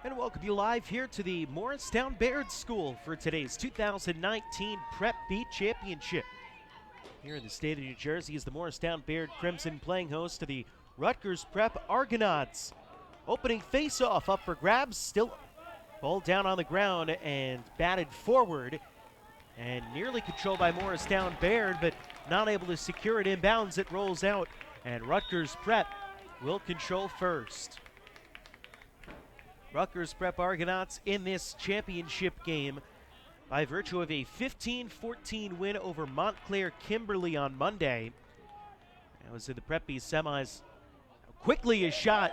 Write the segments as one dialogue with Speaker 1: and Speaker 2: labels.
Speaker 1: And welcome you live here to the Morristown-Beard School for today's 2019 Prep B Championship. Here in the state of New Jersey is the Morristown-Beard Crimson playing host to the Rutgers Prep Argonauts. Opening face-off up for grabs, still ball down on the ground and batted forward. And nearly controlled by Morristown-Beard, but not able to secure it inbounds. It rolls out, and Rutgers Prep will control first. Rutgers Prep Argonauts in this championship game by virtue of a 15-14 win over Montclair Kimberly on Monday. That was in the Prep B semis. Quickly a shot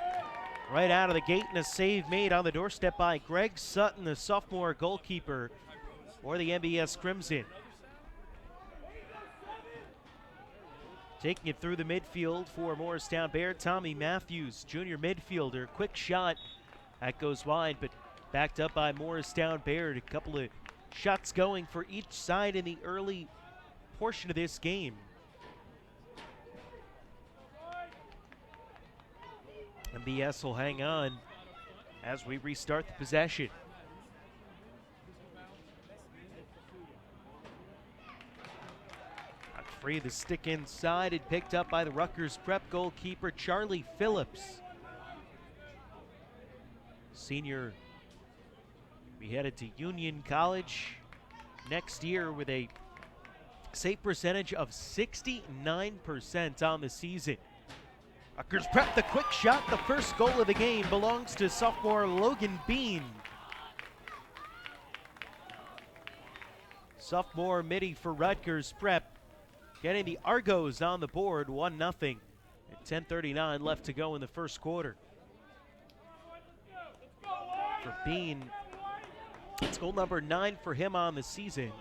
Speaker 1: right out of the gate and a save made on the doorstep by Greg Sutton, the sophomore goalkeeper for the MBS Crimson. Taking it through the midfield for Morristown-Beard, Tommy Matthews, junior midfielder. Quick shot. That goes wide, but backed up by Morristown-Beard. A couple of shots going for each side in the early portion of this game. MBS will hang on as we restart the possession. Got free of the stick inside and picked up by the Rutgers Prep goalkeeper, Charlie Phillips. Senior, we headed to Union College next year with a save percentage of 69% on the season. Rutgers Prep, the quick shot, the first goal of the game belongs to sophomore Logan Bean. Sophomore midi for Rutgers Prep, getting the Argos on the board, 1-0. At 10:39 left to go in the first quarter. For Bean, it's goal number 9 for him on the season.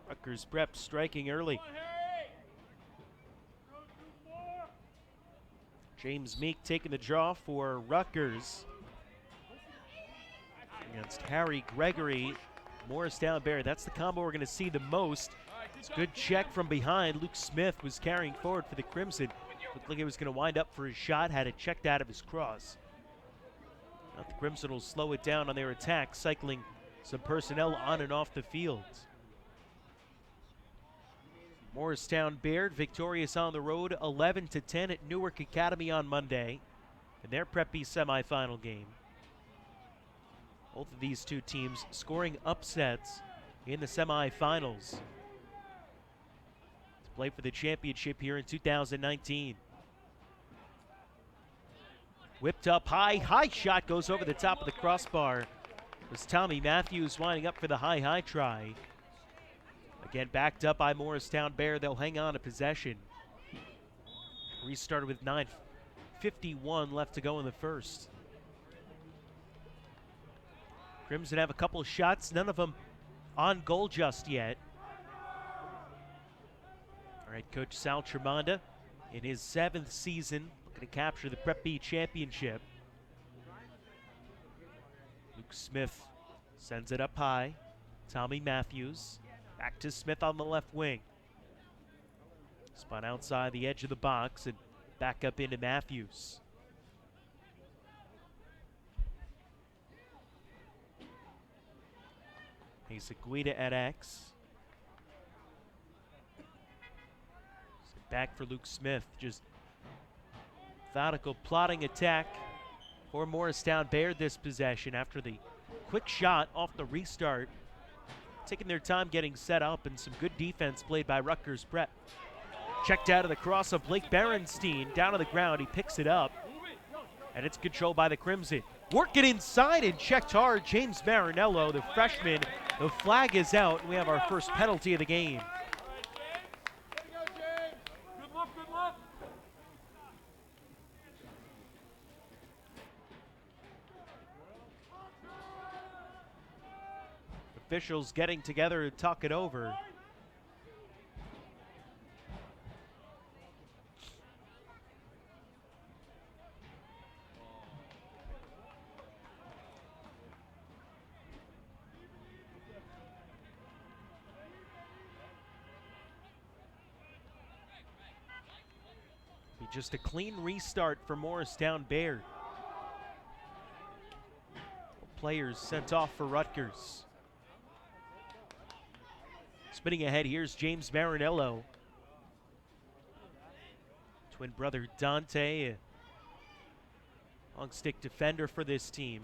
Speaker 1: Rutgers Prep striking early. James Meek taking the draw for Rutgers against Harry Gregory. Morristown-Beard, that's the combo we're going to see the most. It's a good check from behind. Luke Smith was carrying forward for the Crimson. Looked like he was going to wind up for his shot, had it checked out of his cross. Now the Crimson will slow it down on their attack, cycling some personnel on and off the field. Morristown-Beard victorious on the road, 11-10 at Newark Academy on Monday in their Prep B semifinal game. Both of these two teams scoring upsets in the semifinals to play for the championship here in 2019. Whipped up high shot goes over the top of the crossbar. It was Tommy Matthews winding up for the high try. Again, backed up by Morristown-Beard. They'll hang on to possession. Restarted with 9:51 left to go in the first. Crimson have a couple of shots, none of them on goal just yet. All right, Coach Sal Tremonda in his 7th season, looking to capture the Prep B championship. Luke Smith sends it up high. Tommy Matthews, back to Smith on the left wing. Spun outside the edge of the box and back up into Matthews. Guida at X. Back for Luke Smith. Just methodical plotting attack for Morristown-Beard this possession after the quick shot off the restart. Taking their time getting set up and some good defense played by Rutgers Prep. Checked out of the cross of Blake Berenstein. Down on the ground, he picks it up. And it's controlled by the Crimson. Working inside and checked hard. James Marinello, the freshman. The flag is out, and we have our first penalty of the game. Officials getting together to talk it over. just a clean restart for Morristown-Beard. Players sent off for Rutgers. Spinning ahead, here's James Marinello. Twin brother Dante, a long stick defender for this team.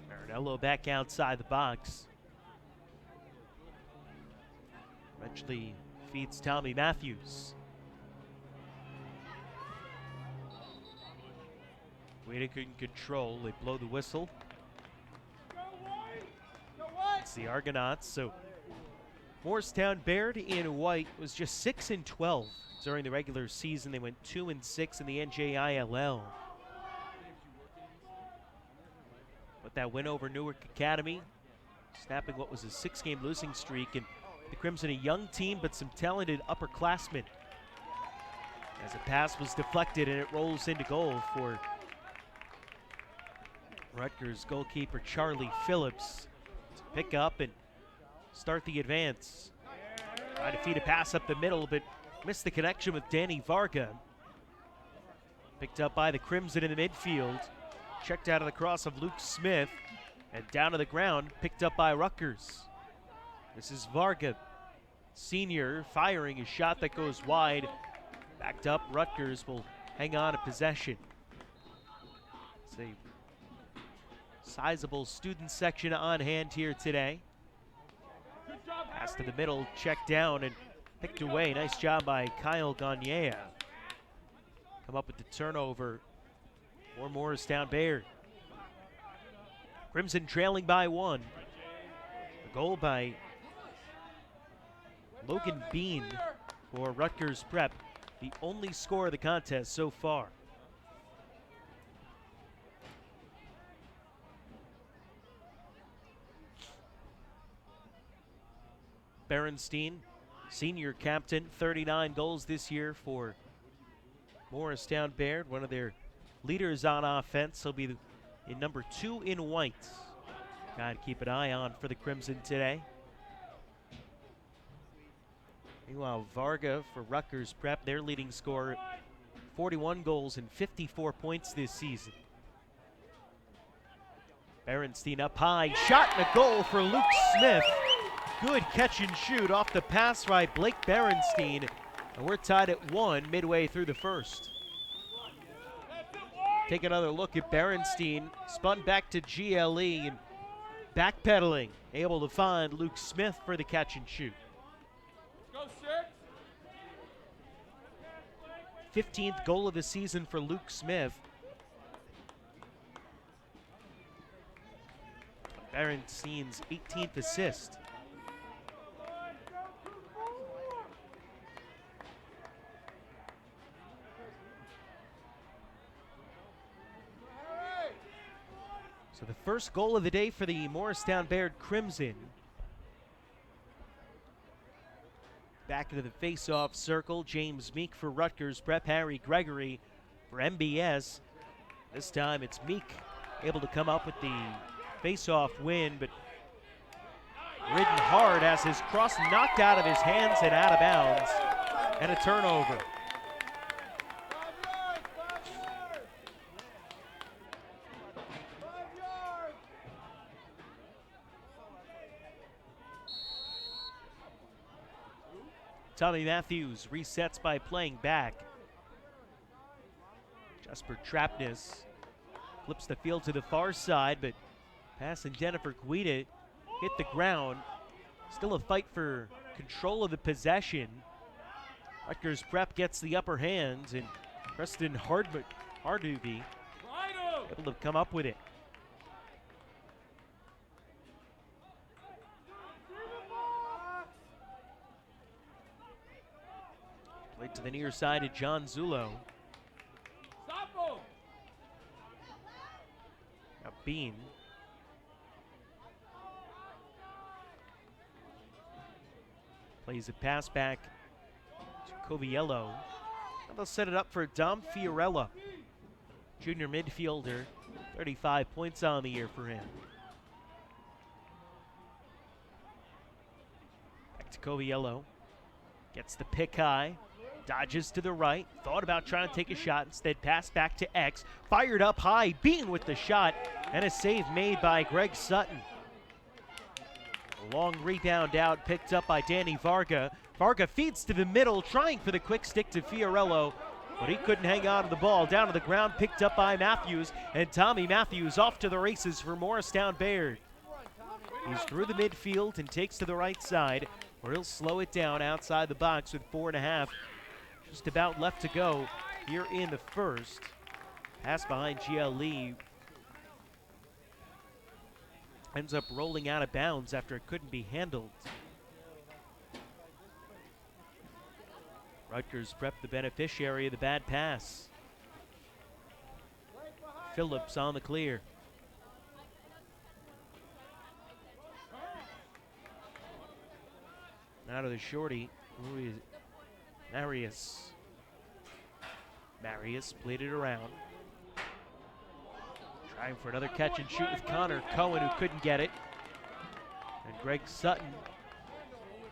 Speaker 1: Marinello back outside the box. Eventually feeds Tommy Matthews. Guida couldn't control. They blow the whistle. It's the Argonauts. So Morristown-Beard in white was just 6-12 during the regular season. They went 2-6 in the NJISAA. But that win over Newark Academy, snapping what was a 6-game losing streak, and the Crimson a young team but some talented upperclassmen. As a pass was deflected and it rolls into goal for Rutgers goalkeeper Charlie Phillips to pick up and start the advance. Tried to feed a pass up the middle, but missed the connection with Danny Varga. Picked up by the Crimson in the midfield. Checked out of the cross of Luke Smith, and down to the ground, picked up by Rutgers. This is Varga, senior, firing a shot that goes wide. Backed up, Rutgers will hang on to possession. It's a sizable student section on hand here today. Pass to the middle, checked down and picked away. Nice job by Kyle Gagne. Come up with the turnover for Morristown-Beard. Crimson trailing by 1. A goal by Logan Bean for Rutgers Prep, the only score of the contest so far. Berenstein, senior captain, 39 goals this year for Morristown-Beard, one of their leaders on offense. He'll be in number 2 in white. Guy to keep an eye on for the Crimson today. Meanwhile, Varga for Rutgers Prep, their leading scorer, 41 goals and 54 points this season. Berenstein up high, shot and a goal for Luke Smith. Good catch and shoot off the pass by Blake Berenstein. And we're tied at 1 midway through the first. Take another look at Berenstein, spun back to GLE and backpedaling, able to find Luke Smith for the catch and shoot. 15th goal of the season for Luke Smith. Berenstein's 18th assist. So the first goal of the day for the Morristown-Beard Crimson. Back into the face-off circle, James Meek for Rutgers Prep, Harry Gregory for MBS. This time it's Meek able to come up with the face-off win, but ridden hard as his cross knocked out of his hands and out of bounds, and a turnover. Tommy Matthews resets by playing back. Jesper Trapness flips the field to the far side, but pass intended for Guida hit the ground. Still a fight for control of the possession. Rutgers Prep gets the upper hand, and Preston Harduby able to come up with it. Played to the near side to John Zullo. Now Bean. Plays a pass back to Coviello. Now they'll set it up for Dom Fiorella, junior midfielder. 35 points on the year for him. Back to Coviello. Gets the pick high. Dodges to the right, thought about trying to take a shot, instead passed back to X, fired up high, Bean with the shot, and a save made by Greg Sutton. A long rebound out, picked up by Danny Varga. Varga feeds to the middle, trying for the quick stick to Fiorello, but he couldn't hang on to the ball. Down to the ground, picked up by Matthews, and Tommy Matthews off to the races for Morristown-Beard. He's through the midfield and takes to the right side, where he'll slow it down outside the box with 4.5. Just about left to go here in the first. Pass behind GL Lee. Ends up rolling out of bounds after it couldn't be handled. Rutgers Prep the beneficiary of the bad pass. Phillips on the clear. Out of the shorty. Who is it? Marius played it around. Trying for another catch and shoot with Connor Cohen, who couldn't get it. And Greg Sutton,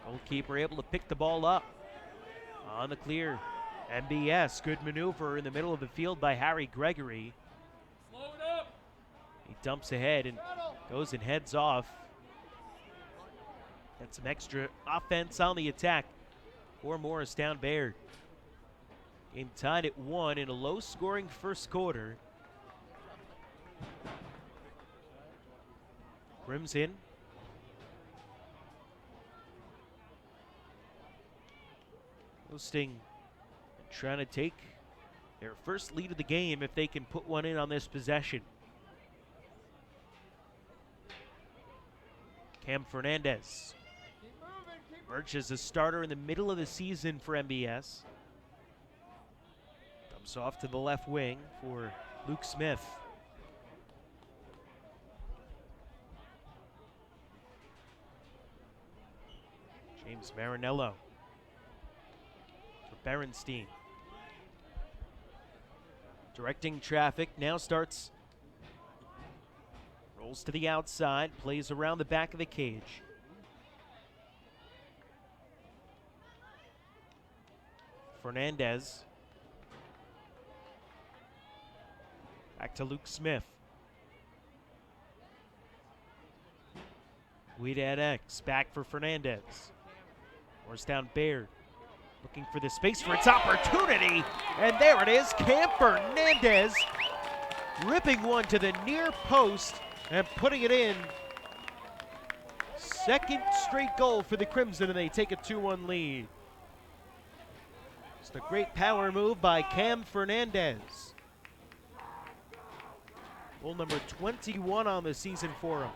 Speaker 1: goalkeeper, able to pick the ball up. On the clear, MBS, good maneuver in the middle of the field by Harry Gregory. He dumps ahead and goes and heads off. Got some extra offense on the attack for Morristown-Beard. Game tied at 1 in a low-scoring first quarter. Crimson. Hosting, trying to take their first lead of the game if they can put one in on this possession. Cam Fernandez emerges as a starter in the middle of the season for MBS. Dumps off to the left wing for Luke Smith. James Marinello for Berenstein. Directing traffic, now starts. Rolls to the outside, plays around the back of the cage. Fernandez. Back to Luke Smith. Guida X, back for Fernandez. Morristown-Beard looking for the space for its opportunity, and there it is, Cam Fernandez ripping one to the near post and putting it in. Second straight goal for the Crimson, and they take a 2-1 lead. Just a great power move by Cam Fernandez. Goal number 21 on the season for him.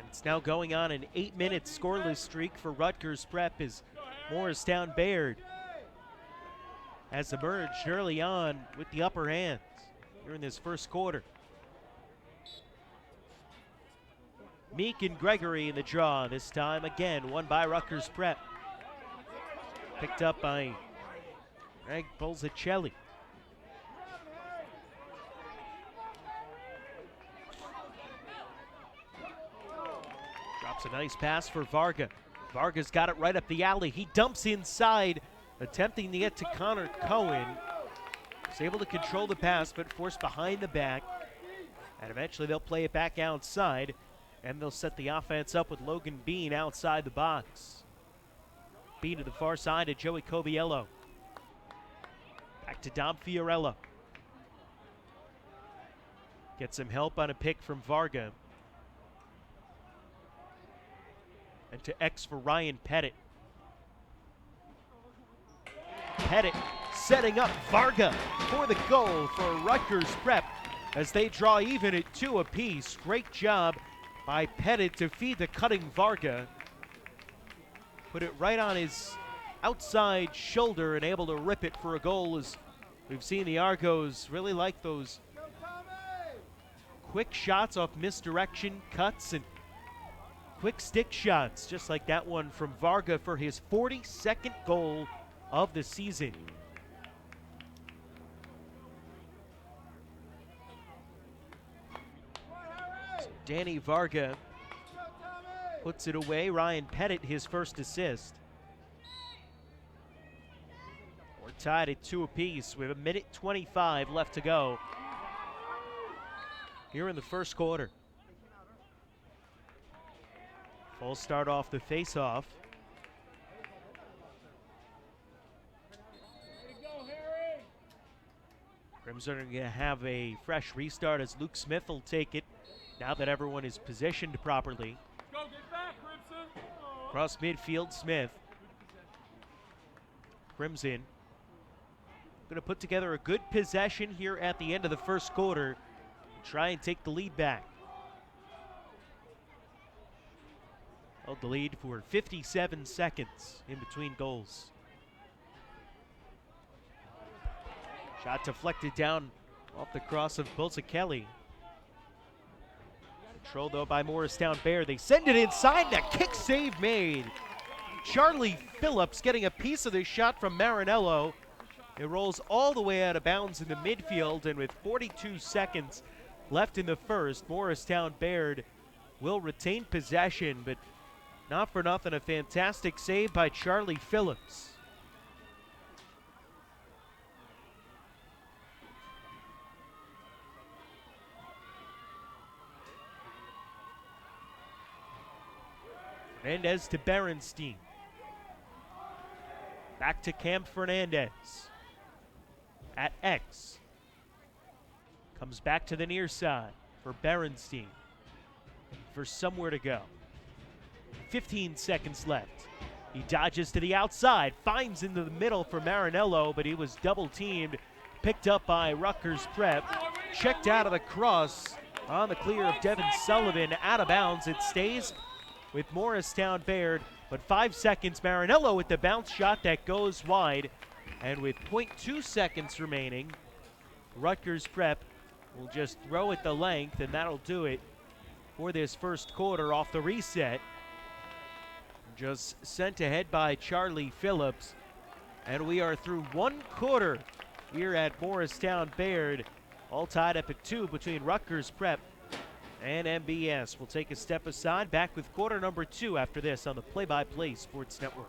Speaker 1: It's now going on an 8-minute scoreless streak for Rutgers Prep as Morristown-Beard has emerged early on with the upper hand here in this first quarter. Meek and Gregory in the draw this time, again won by Rutgers Prep. Picked up by Greg Bolzacelli. Drops a nice pass for Varga. Varga's got it right up the alley. He dumps inside, attempting to get to Connor Cohen. He's able to control the pass, but forced behind the back. And eventually they'll play it back outside, and they'll set the offense up with Logan Bean outside the box. Bean to the far side to Joey Coviello. Back to Dom Fiorello. Gets some help on a pick from Varga. And to X for Ryan Pettit. Pettit setting up Varga for the goal for Rutgers Prep as they draw even at 2 apiece. Great job by Pettit to feed the cutting Varga. Put it right on his outside shoulder and able to rip it for a goal, as we've seen the Argos really like those quick shots off misdirection, cuts, and quick stick shots, just like that one from Varga for his 42nd goal of the season. Danny Varga puts it away. Ryan Pettit, his first assist. We're tied at 2 apiece with 1:25 left to go here in the first quarter. Full start off the face-off. Crimson are going to have a fresh restart as Luke Smith will take it now that everyone is positioned properly.
Speaker 2: Go, get back, Crimson.
Speaker 1: Across midfield, Smith. Crimson going to put together a good possession here at the end of the first quarter and try and take the lead back. Held the lead for 57 seconds in between goals. Shot deflected down off the cross of Bulza-Kelly. Controlled though by Morristown-Beard. They send it inside and a kick save made. Charlie Phillips getting a piece of this shot from Marinello. It rolls all the way out of bounds in the midfield, and with 42 seconds left in the first, Morristown-Beard will retain possession, but not for nothing, a fantastic save by Charlie Phillips. Fernandez to Berenstein. Back to Cam Fernandez. At X. Comes back to the near side for Berenstein. For somewhere to go. 15 seconds left. He dodges to the outside, finds into the middle for Marinello, but he was double teamed. Picked up by Rutgers Prep. Checked out of the cross on the clear of Devin Sullivan. Out of bounds. It stays with Morristown-Beard, but 5 seconds. Marinello with the bounce shot that goes wide. And with 0.2 seconds remaining, Rutgers Prep will just throw it the length, and that'll do it for this first quarter off the reset. Just sent ahead by Charlie Phillips. And we are through one quarter here at Morristown-Beard. All tied up at 2 between Rutgers Prep and MBS. We'll take a step aside. Back with quarter number 2 after this on the Play-by-Play Sports Network.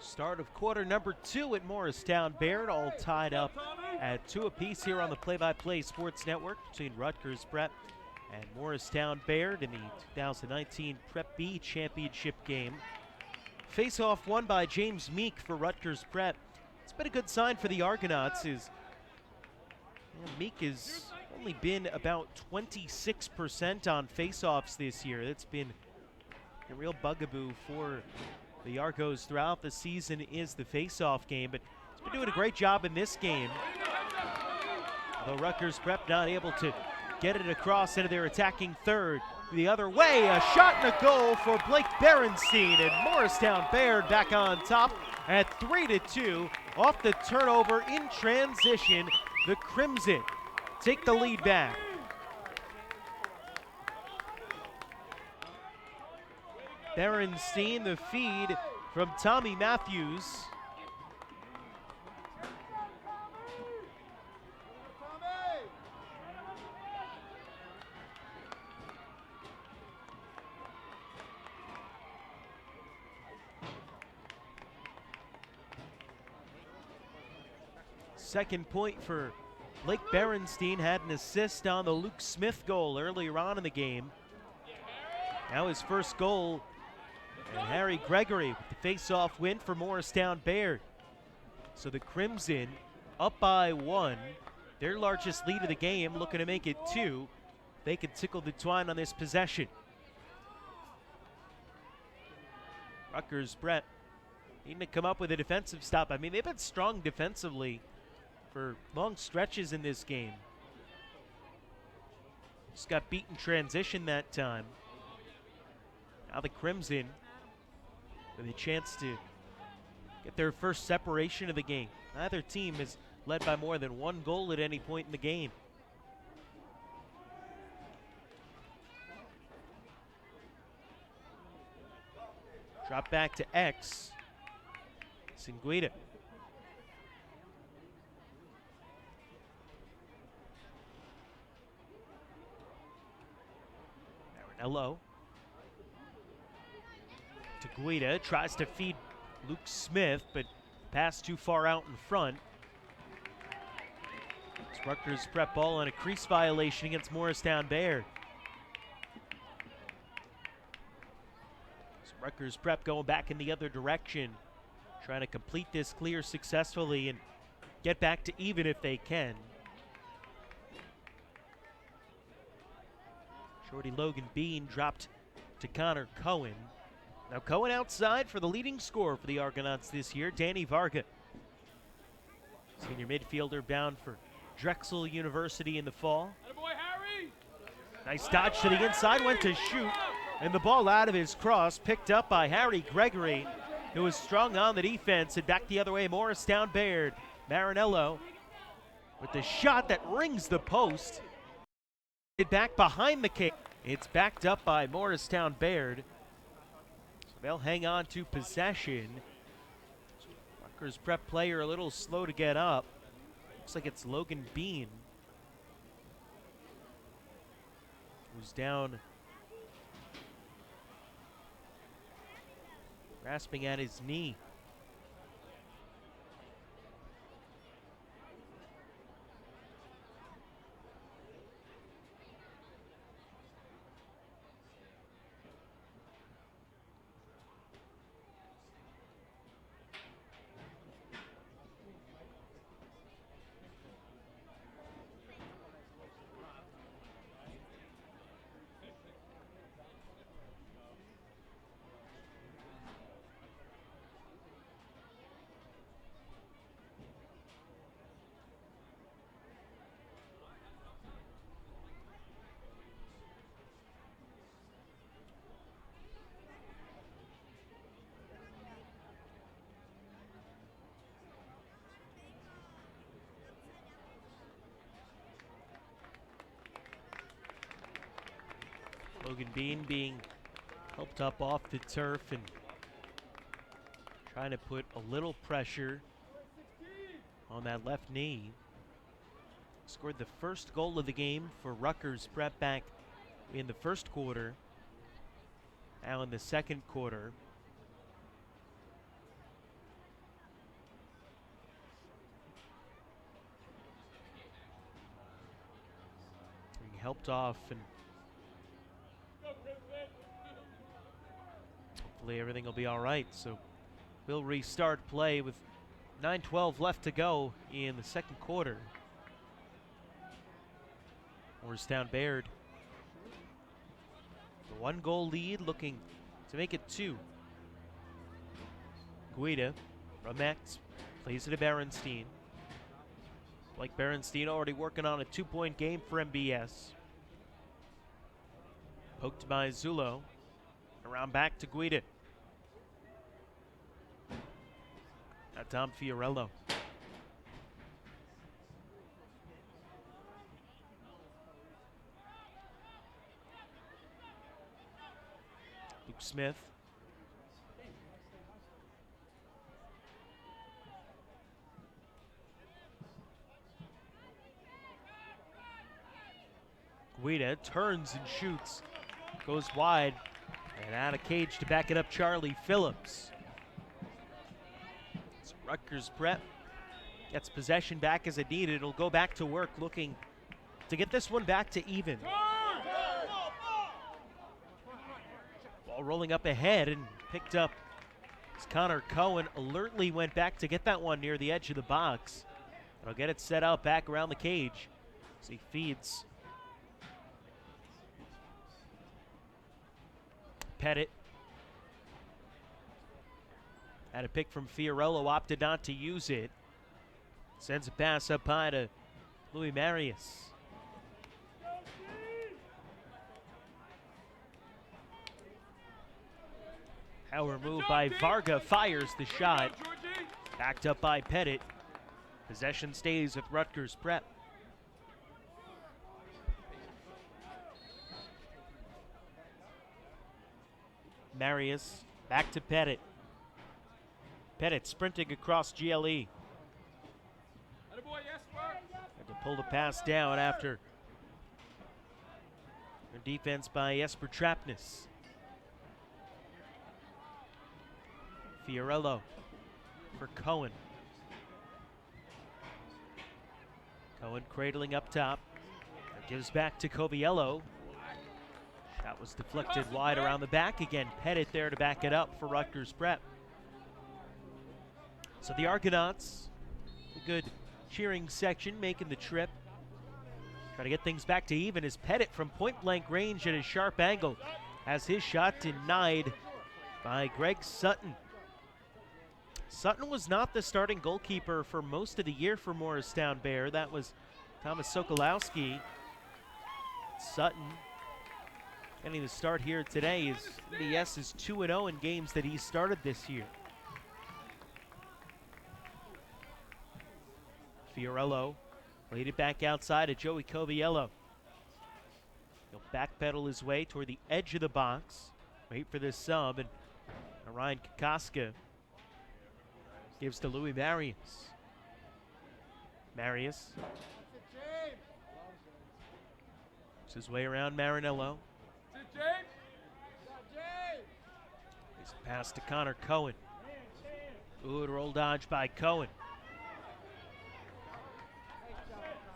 Speaker 1: Start of quarter number 2 at Morristown-Beard, all tied up at 2 apiece here on the Play-by-Play Sports Network between Rutgers Prep and Morristown-Beard in the 2019 Prep B Championship game. Face-off won by James Meek for Rutgers Prep. It's been a good sign for the Argonauts. Meek has only been about 26% on face-offs this year. That's been a real bugaboo for the Argos throughout the season is the face-off game, but he's been doing a great job in this game. Although Rutgers Prep not able to get it across into their attacking third. The other way, a shot and a goal for Blake Berenstein, and Morristown-Beard back on top at 3-2 off the turnover in transition. The Crimson take the lead back. Berenstein, the feed from Tommy Matthews. Second point for Blake Berenstein, had an assist on the Luke Smith goal earlier on in the game. Now his first goal, and Harry Gregory with the face-off win for Morristown-Beard. So the Crimson up by 1, their largest lead of the game, looking to make it 2. They can tickle the twine on this possession. Rutgers Prep needing to come up with a defensive stop. I mean, they've been strong defensively for long stretches in this game. Just got beat in transition that time. Now the Crimson with a chance to get their first separation of the game. Neither team is led by more than 1 goal at any point in the game. Drop back to X. Singuida. Marinello. To Guida, tries to feed Luke Smith, but pass too far out in front. It's Rutgers Prep ball on a crease violation against Morristown-Beard. So Rutgers Prep going back in the other direction, trying to complete this clear successfully and get back to even if they can. Shorty Logan Bean dropped to Connor Cohen. Now Cohen outside for the leading scorer for the Argonauts this year, Danny Varga. Senior midfielder bound for Drexel University in the fall.
Speaker 2: Attaboy, Harry!
Speaker 1: Nice dodge to the inside, went to shoot, and the ball out of his cross, picked up by Harry Gregory, who was strong on the defense, and back the other way, Morristown-Beard. Marinello with the shot that rings the post. It back behind the cage. It's backed up by Morristown-Beard. They'll hang on to possession. Rutgers Prep player a little slow to get up. Looks like it's Logan Bean, who's down, grasping at his knee. Logan Bean being helped up off the turf and trying to put a little pressure on that left knee. Scored the first goal of the game for Rutgers Prep back in the first quarter. Now in the second quarter. helped off, and hopefully everything will be all right. So we'll restart play with 9:12 left to go in the second quarter. Morristown-Beard, the 1-goal lead, looking to make it 2. Guida from X plays it to Berenstein. Like Berenstein already working on a 2-point game for MBS. Poked by Zulo. Around back to Guida. Now Tom Fiorello. Luke Smith. Guida turns and shoots. Goes wide. And out of cage to back it up, Charlie Phillips. So Rutgers prep gets possession back as it needed. It'll go back to work, looking to get this one back to even. Ball rolling up ahead and picked up as Connor Cohen alertly went back to get that one near the edge of the box. It'll get it set out back around the cage as he feeds Pettit. Had a pick from Fiorello, opted not to use it. Sends a pass up high to Louis Marius. Power move by Varga, fires the shot. Backed up by Pettit. Possession stays with Rutgers prep. Marius back to Pettit. Pettit sprinting across GLE. Had to pull the pass down after a defense by Jesper Trapness. Fiorello for Cohen. Cohen cradling up top. Gives back to Coviello. That was deflected wide around the back. Again, Pettit there to back it up for Rutgers prep. So the Argonauts, a good cheering section, making the trip. Try to get things back to even as Pettit from point-blank range at a sharp angle has his shot denied by Greg Sutton. Sutton was not the starting goalkeeper for most of the year for Morristown-Beard. That was Thomas Sokolowski. Sutton getting the start here today. Is MBS is 2-0 in games that he started this year. Fiorello played it back outside to Joey Coviello. He'll backpedal his way toward the edge of the box. Wait for this sub, and Ryan Kokoska gives to Louis Marius. Marius works his way around Marinello. He's a pass to Connor Cohen. Good roll dodge by Cohen.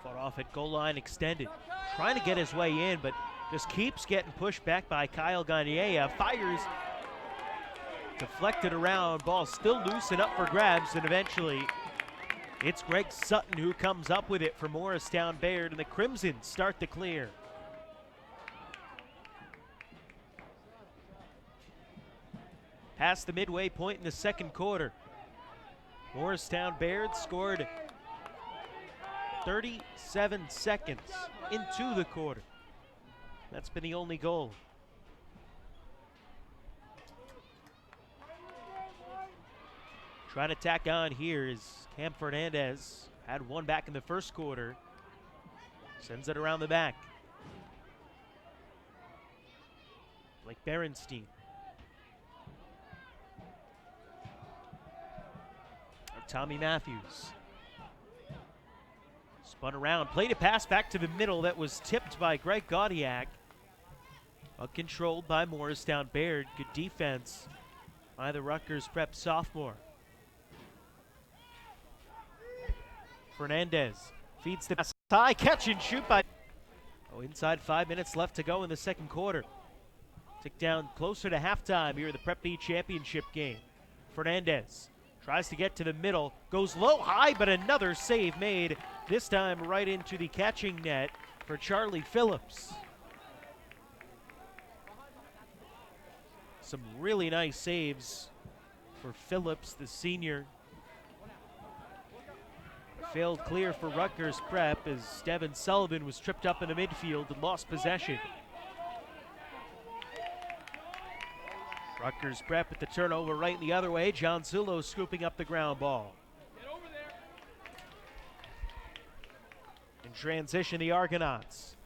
Speaker 1: Fought off at goal line, extended. Trying to get his way in, but just keeps getting pushed back by Kyle Gagne. Fires. Deflected around. Ball still loose and up for grabs, and eventually it's Greg Sutton who comes up with it for Morristown-Beard, and the Crimson start to clear. Past the midway point in the second quarter. Morristown-Beard scored 37 seconds into the quarter. That's been the only goal. Trying to tack on here is Cam Fernandez. Had one back in the first quarter. Sends it around the back. Like Berenstein. Tommy Matthews. Spun around, played a pass back to the middle that was tipped by Greg Gaudiak. Controlled by Morristown-Beard. Good defense by the Rutgers prep sophomore. Fernandez feeds the pass high, catch and shoot by Oh, inside 5 minutes left to go in the second quarter. Tick down closer to halftime here in the Prep B championship game. Fernandez tries to get to the middle, goes low, high, but another save made, this time right into the catching net for Charlie Phillips. Some really nice saves for Phillips, the senior. Failed clear for Rutgers Prep as Devin Sullivan was tripped up in the midfield and lost possession. Rutgers Prep with the turnover right the other way. John Zullo scooping up the ground ball. In transition, the Argonauts.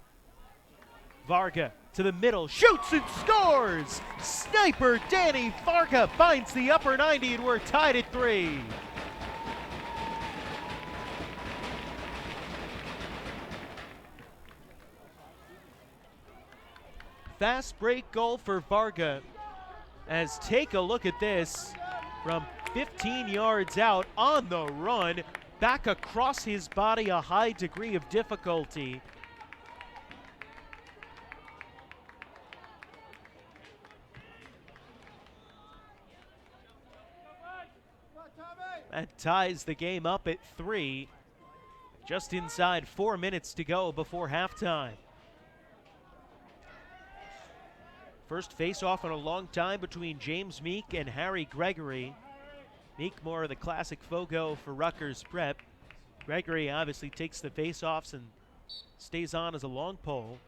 Speaker 1: Varga to the middle, shoots and scores! Sniper Danny Varga finds the upper 90 and we're tied at 3. Fast break goal for Varga. As take a look at this, from 15 yards out on the run, back across his body, a high degree of difficulty. That ties the game up at 3. Just inside 4 minutes to go before halftime. First face-off in a long time between James Meek and Harry Gregory. Meek more of the classic Fogo for Rutgers Prep. Gregory obviously takes the face-offs and stays on as a long pole.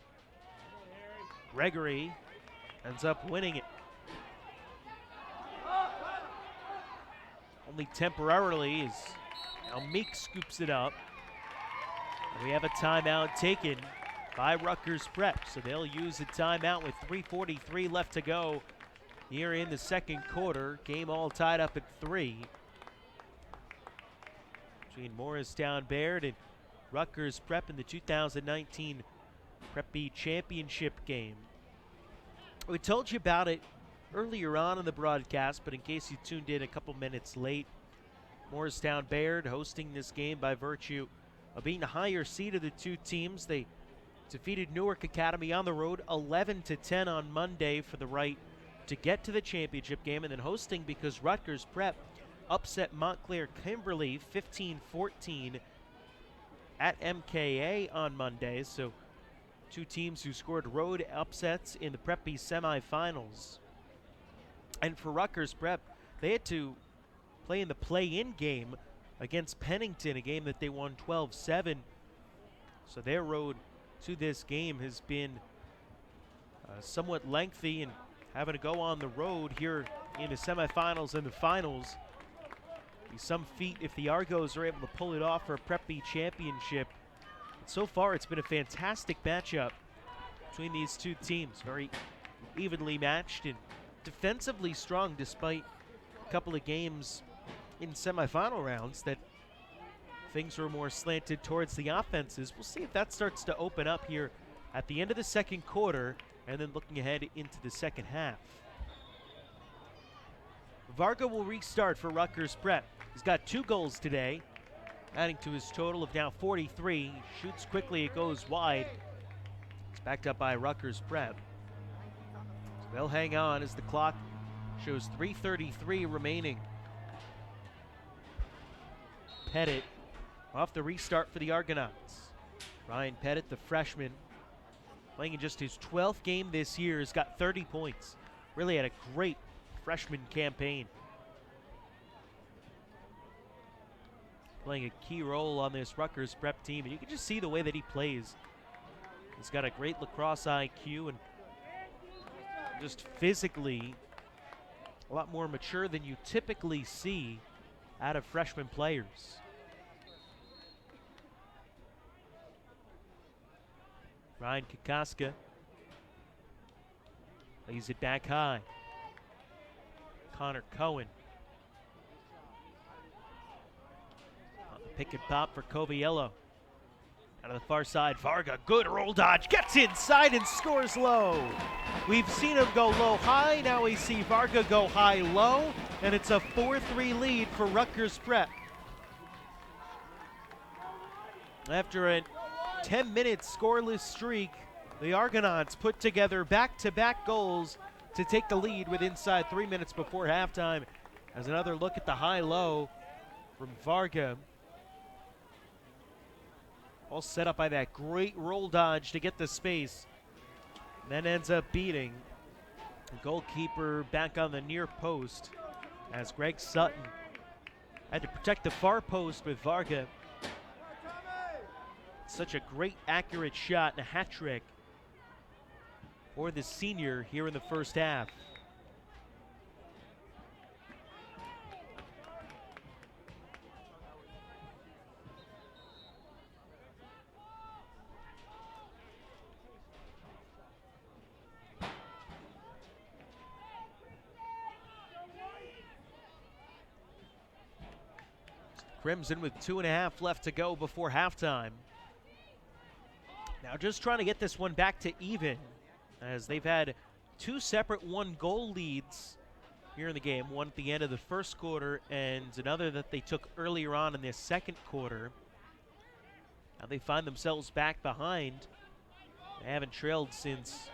Speaker 1: Gregory ends up winning it. Only temporarily as now Meek scoops it up. And we have a timeout taken by Rutgers Prep, so they'll use a timeout with 3:43 left to go here in the second quarter. Game all tied up at 3 between Morristown-Beard and Rutgers Prep in the 2019 Prep B championship game. We told you about it earlier on in the broadcast, but in case you tuned in a couple minutes late, Morristown-Beard hosting this game by virtue of being the higher seed of the two teams. They defeated Newark Academy on the road 11-10 on Monday for the right to get to the championship game, and then hosting because Rutgers Prep upset Montclair Kimberly 15-14 at MKA on Monday. So two teams who scored road upsets in the Prep B semifinals. And for Rutgers Prep, they had to play in the play-in game against Pennington, a game that they won 12-7. So their road to this game has been somewhat lengthy, and having to go on the road here in the semifinals and the finals be some feat if the Argos are able to pull it off for a Prep B championship. But so far it's been a fantastic matchup between these two teams, very evenly matched and defensively strong despite a couple of games in semifinal rounds that things were more slanted towards the offenses. We'll see if that starts to open up here at the end of the second quarter and then looking ahead into the second half. Varga will restart for Rutgers Prep. He's got 2 goals today, adding to his total of now 43. He shoots quickly, it goes wide. It's backed up by Rutgers Prep. So they'll hang on as the clock shows 3:33 remaining. Pettit off the restart for the Argonauts. Ryan Pettit, the freshman, playing in just his 12th game this year, has got 30 points. Really had a great freshman campaign. Playing a key role on this Rutgers Prep team, and you can just see the way that he plays. He's got a great lacrosse IQ and just physically a lot more mature than you typically see out of freshman players. Ryan Kikoska lays it back high. Connor Cohen on the pick and pop for Coviello. Out of the far side, Varga, good roll dodge, gets inside and scores low. We've seen him go low high, now we see Varga go high low, and it's a 4-3 lead for Rutgers Prep. After a 10-minute scoreless streak, The Argonauts put together back-to-back goals to take the lead with inside 3 minutes before halftime. As another look at the high-low from Varga. All set up by that great roll dodge to get the space. And then ends up beating the goalkeeper back on the near post as Greg Sutton had to protect the far post with Varga. Such a great accurate shot and a hat trick for the senior here in the first half. Crimson with 2.5 left to go before halftime. Now just trying to get this one back to even, as they've had two separate one-goal leads here in the game. One at the end of the first quarter and another that they took earlier on in this second quarter. Now they find themselves back behind. They haven't trailed since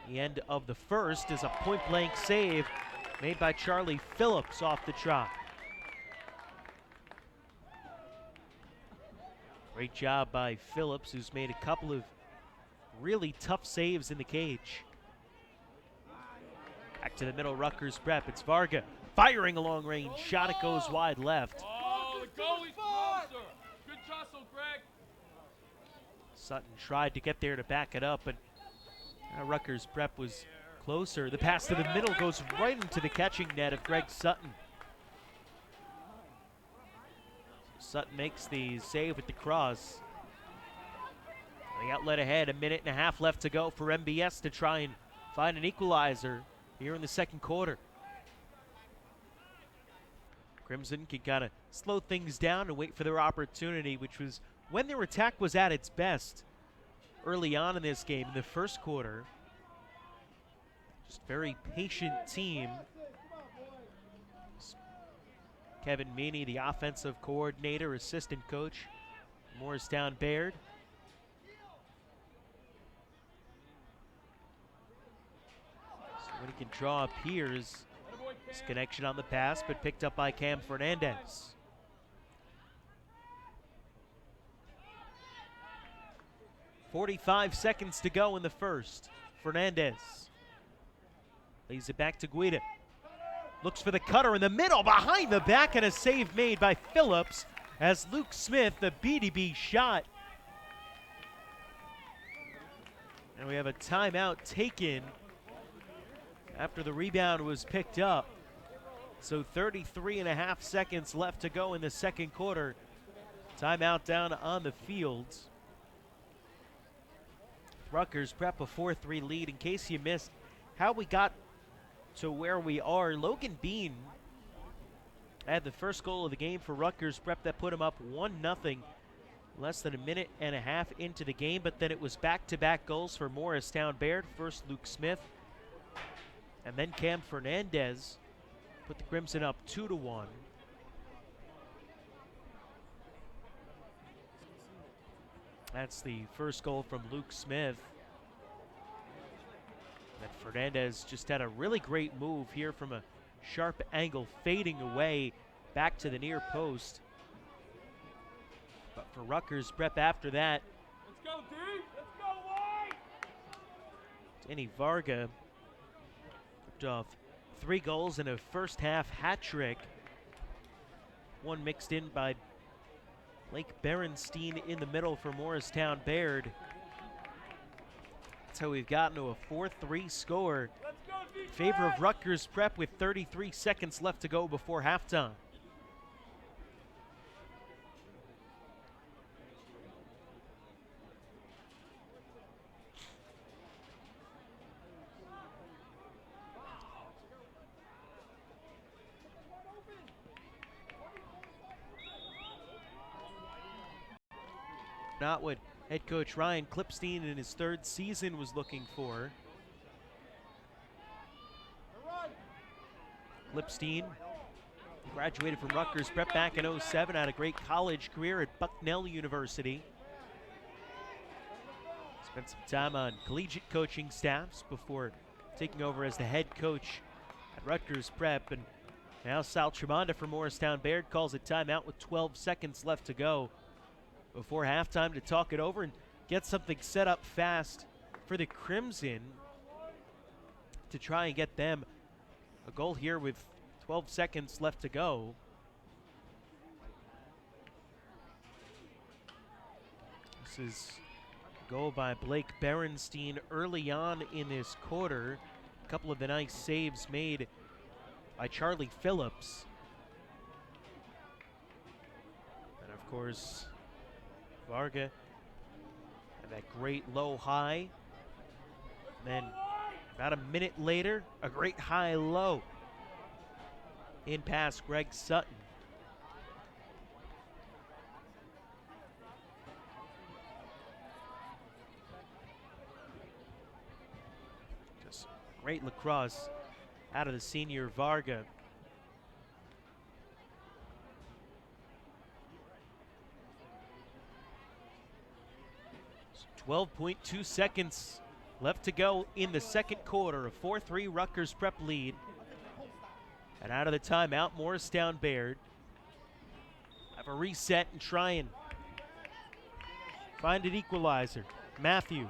Speaker 1: the end of the first, as a point-blank save made by Charlie Phillips off the trot. Great job by Phillips, who's made a couple of really tough saves in the cage. Back to the middle, Rutgers prep. It's Varga firing a long range shot. It goes wide left.
Speaker 2: Oh, the goalie's closer. Good jostle, Greg.
Speaker 1: Sutton tried to get there to back it up, but Rutgers prep was closer. The pass to the middle goes right into the catching net of Greg Sutton. Sutton makes the save with the cross. The outlet ahead, 1.5 minutes left to go for MBS to try and find an equalizer here in the second quarter. Crimson can kind of slow things down and wait for their opportunity, which was when their attack was at its best early on in this game, in the first quarter. Just very patient team. Kevin Meany, the offensive coordinator, assistant coach, Morristown-Beard. So when he can draw up here is his connection on the pass, but picked up by Cam Fernandez. .45 seconds to go in the first. Fernandez lays it back to Guida. Looks for the cutter in the middle, behind the back, and a save made by Phillips as Luke Smith, the BDB shot. And we have a timeout taken after the rebound was picked up. So 33.5 seconds left to go in the second quarter. Timeout down on the field. Rutgers prep a 4-3 lead. In case you missed how we got to where we are, Logan Bean had the first goal of the game for Rutgers prep that put him up 1-0 less than 1.5 minutes into the game, but then it was back-to-back goals for Morristown-Beard. First Luke Smith and then Cam Fernandez put the Crimson up 2-1. That's the first goal from Luke Smith. And Fernandez just had a really great move here from a sharp angle, fading away back to the near post. But for Rutgers prep after that,
Speaker 2: Let's go, D. Let's go, wide.
Speaker 1: Danny Varga picked off 3 goals in a first half hat trick. One mixed in by Blake Berenstein in the middle for Morristown-Beard. That's how we've gotten to a 4-3 score in favor of Rutgers prep with 33 seconds left to go before halftime. Not what head coach Ryan Klipstein in his 3rd season was looking for. Klipstein graduated from Rutgers prep back in '07, had a great college career at Bucknell University. He's Spent some time on collegiate coaching staffs before taking over as the head coach at Rutgers Prep. And now Sal Tremonda for Morristown-Beard calls a timeout with 12 seconds left to go before halftime to talk it over and get something set up fast for the Crimson to try and get them a goal here with 12 seconds left to go. This is a goal by Blake Berenstein early on in this quarter. A couple of the nice saves made by Charlie Phillips. And of course, Varga and that great low high. And then about a minute later, a great high low in past Greg Sutton. Just great lacrosse out of the senior Varga. 12.2 seconds left to go in the second quarter. A 4-3 Rutgers Prep lead. And out of the timeout, Morristown-Beard have a reset and try and find an equalizer. Matthews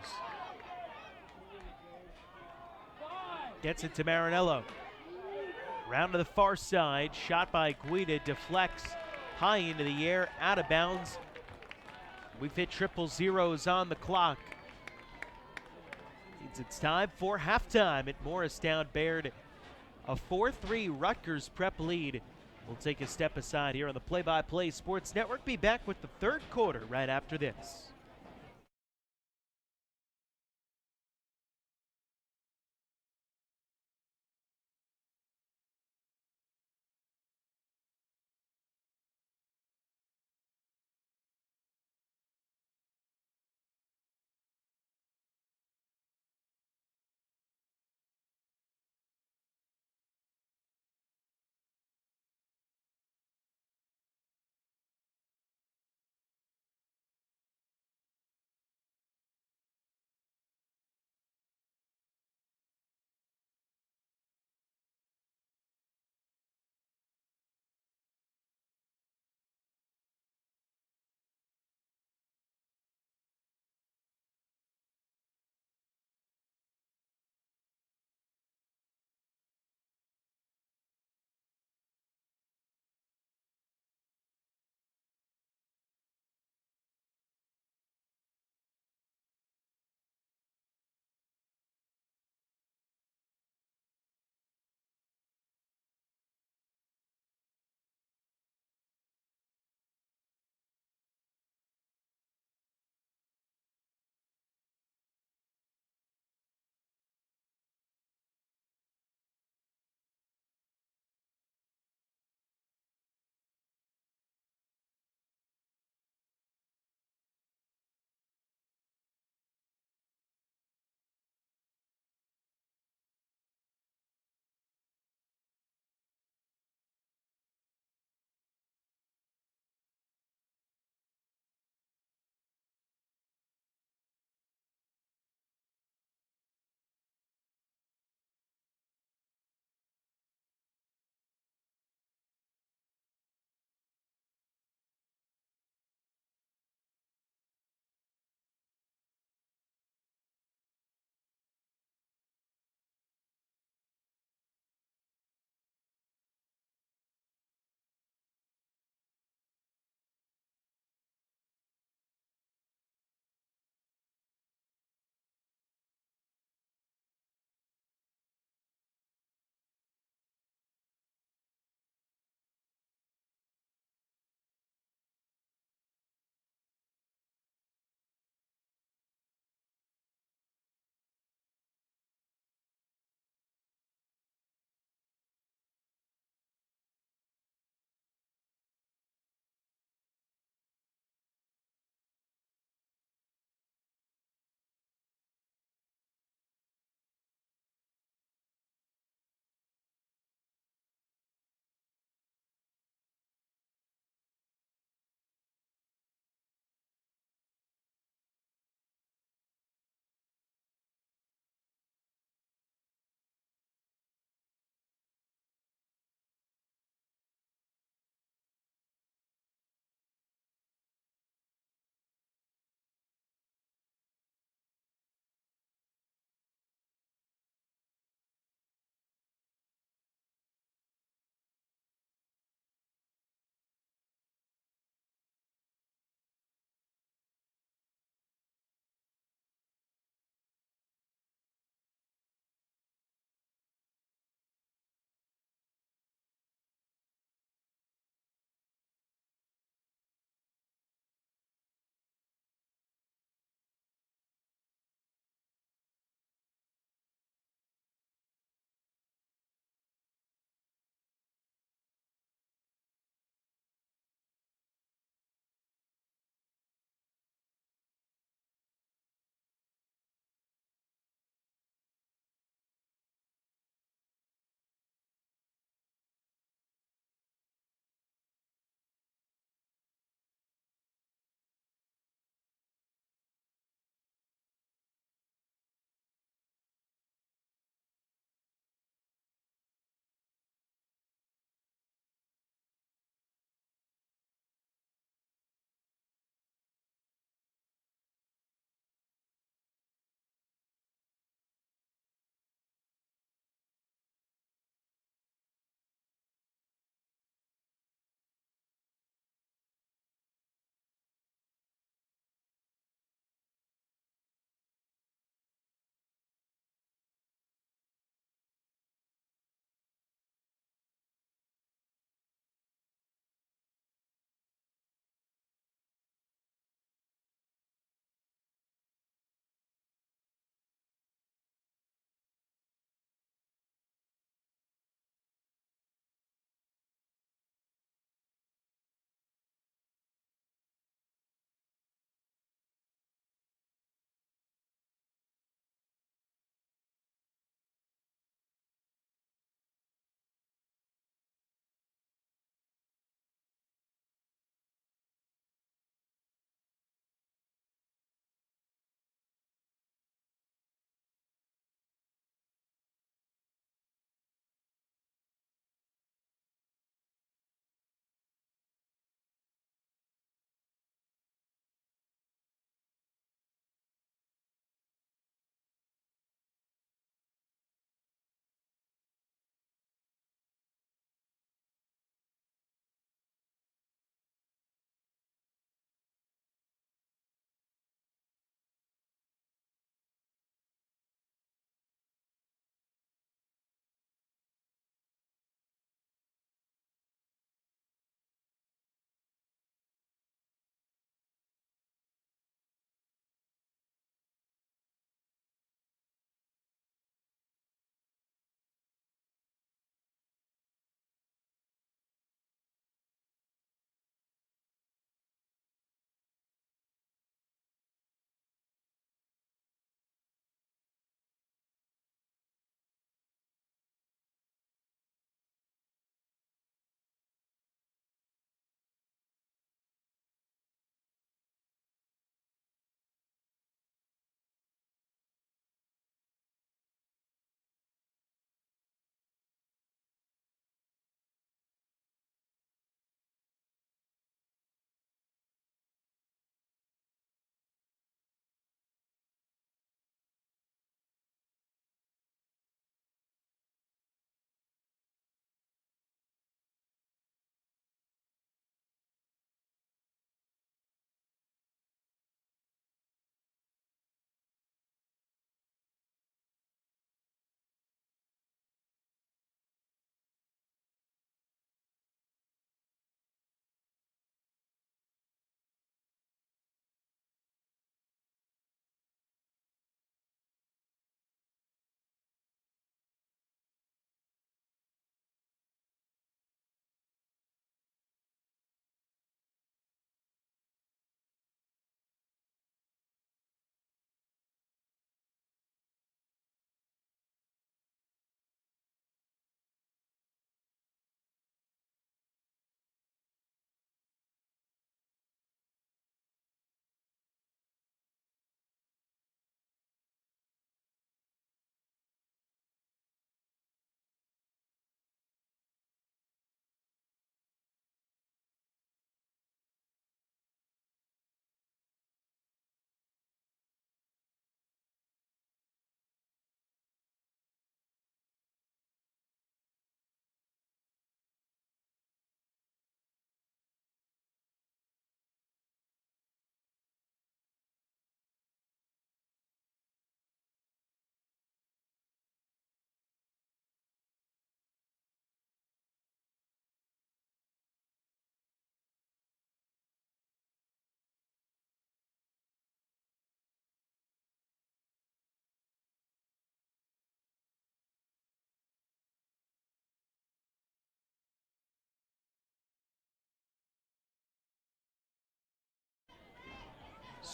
Speaker 1: gets it to Marinello. Round to the far side, shot by Guida, deflects high into the air, out of bounds. We've hit triple zeros on the clock. Means it's time for halftime at Morristown-Beard. A 4-3 Rutgers Prep lead. We'll take a step aside here on the Play-by-Play Sports Network. Be back with the third quarter right after this.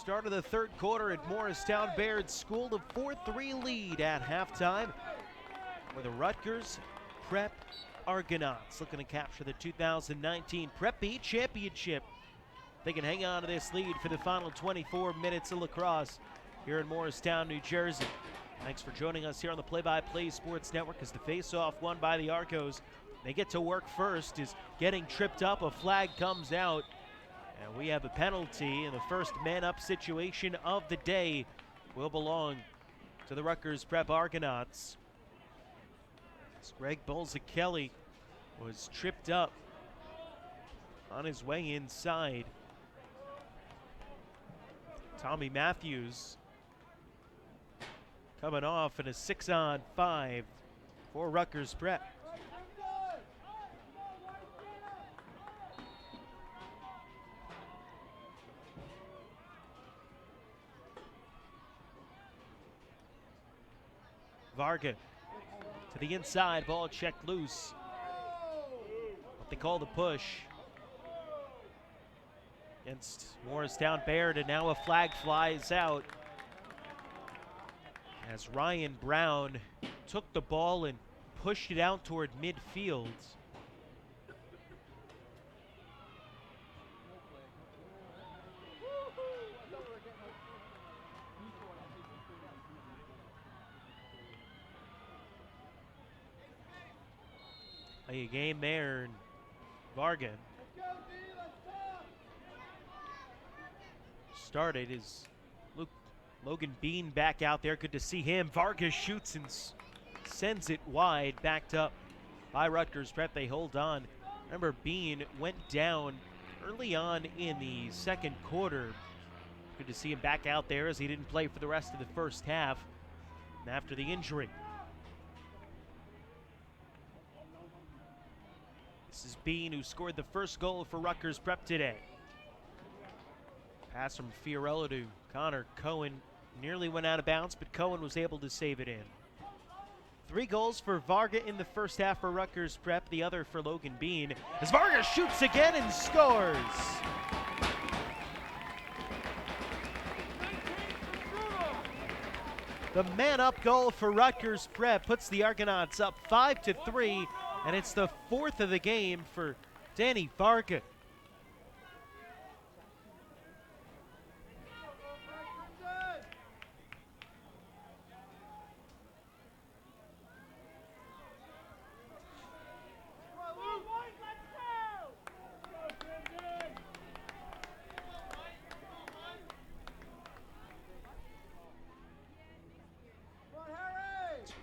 Speaker 1: Start of the third quarter at Morristown-Beard School, the 4-3 lead at halftime for the Rutgers Prep Argonauts, looking to capture the 2019 Prep B Championship. They can hang on to this lead for the final 24 minutes of lacrosse here in Morristown, New Jersey. Thanks for joining us here on the Play-by-Play Sports Network as the face-off won by the Argos. They get to work first, is getting tripped up, a flag comes out, and we have a penalty, and the first man-up situation of the day will belong to the Rutgers Prep Argonauts. As Greg Bolzachelli was tripped up on his way inside. Tommy Matthews coming off in a 6-on-5 for Rutgers Prep. Varga to the inside, ball checked loose. What they call the push against Morristown-Beard, and now a flag flies out as Ryan Brown took the ball and pushed it out toward midfield. A game there, and Varga started is Logan Bean back out there. Good to see him. Varga shoots and sends it wide, backed up by Rutgers Prep. They hold on. Remember, Bean went down early on in the second quarter. Good to see him back out there as he didn't play for the rest of the first half after the injury. This is Bean, who scored the first goal for Rutgers Prep today. Pass from Fiorello to Connor Cohen. Nearly went out of bounds, but Cohen was able to save it in. 3 goals for Varga in the first half for Rutgers Prep, the other for Logan Bean, as Varga shoots again and scores. The man-up goal for Rutgers Prep puts the Argonauts up 5-3, and it's the 4th of the game for Danny Varga.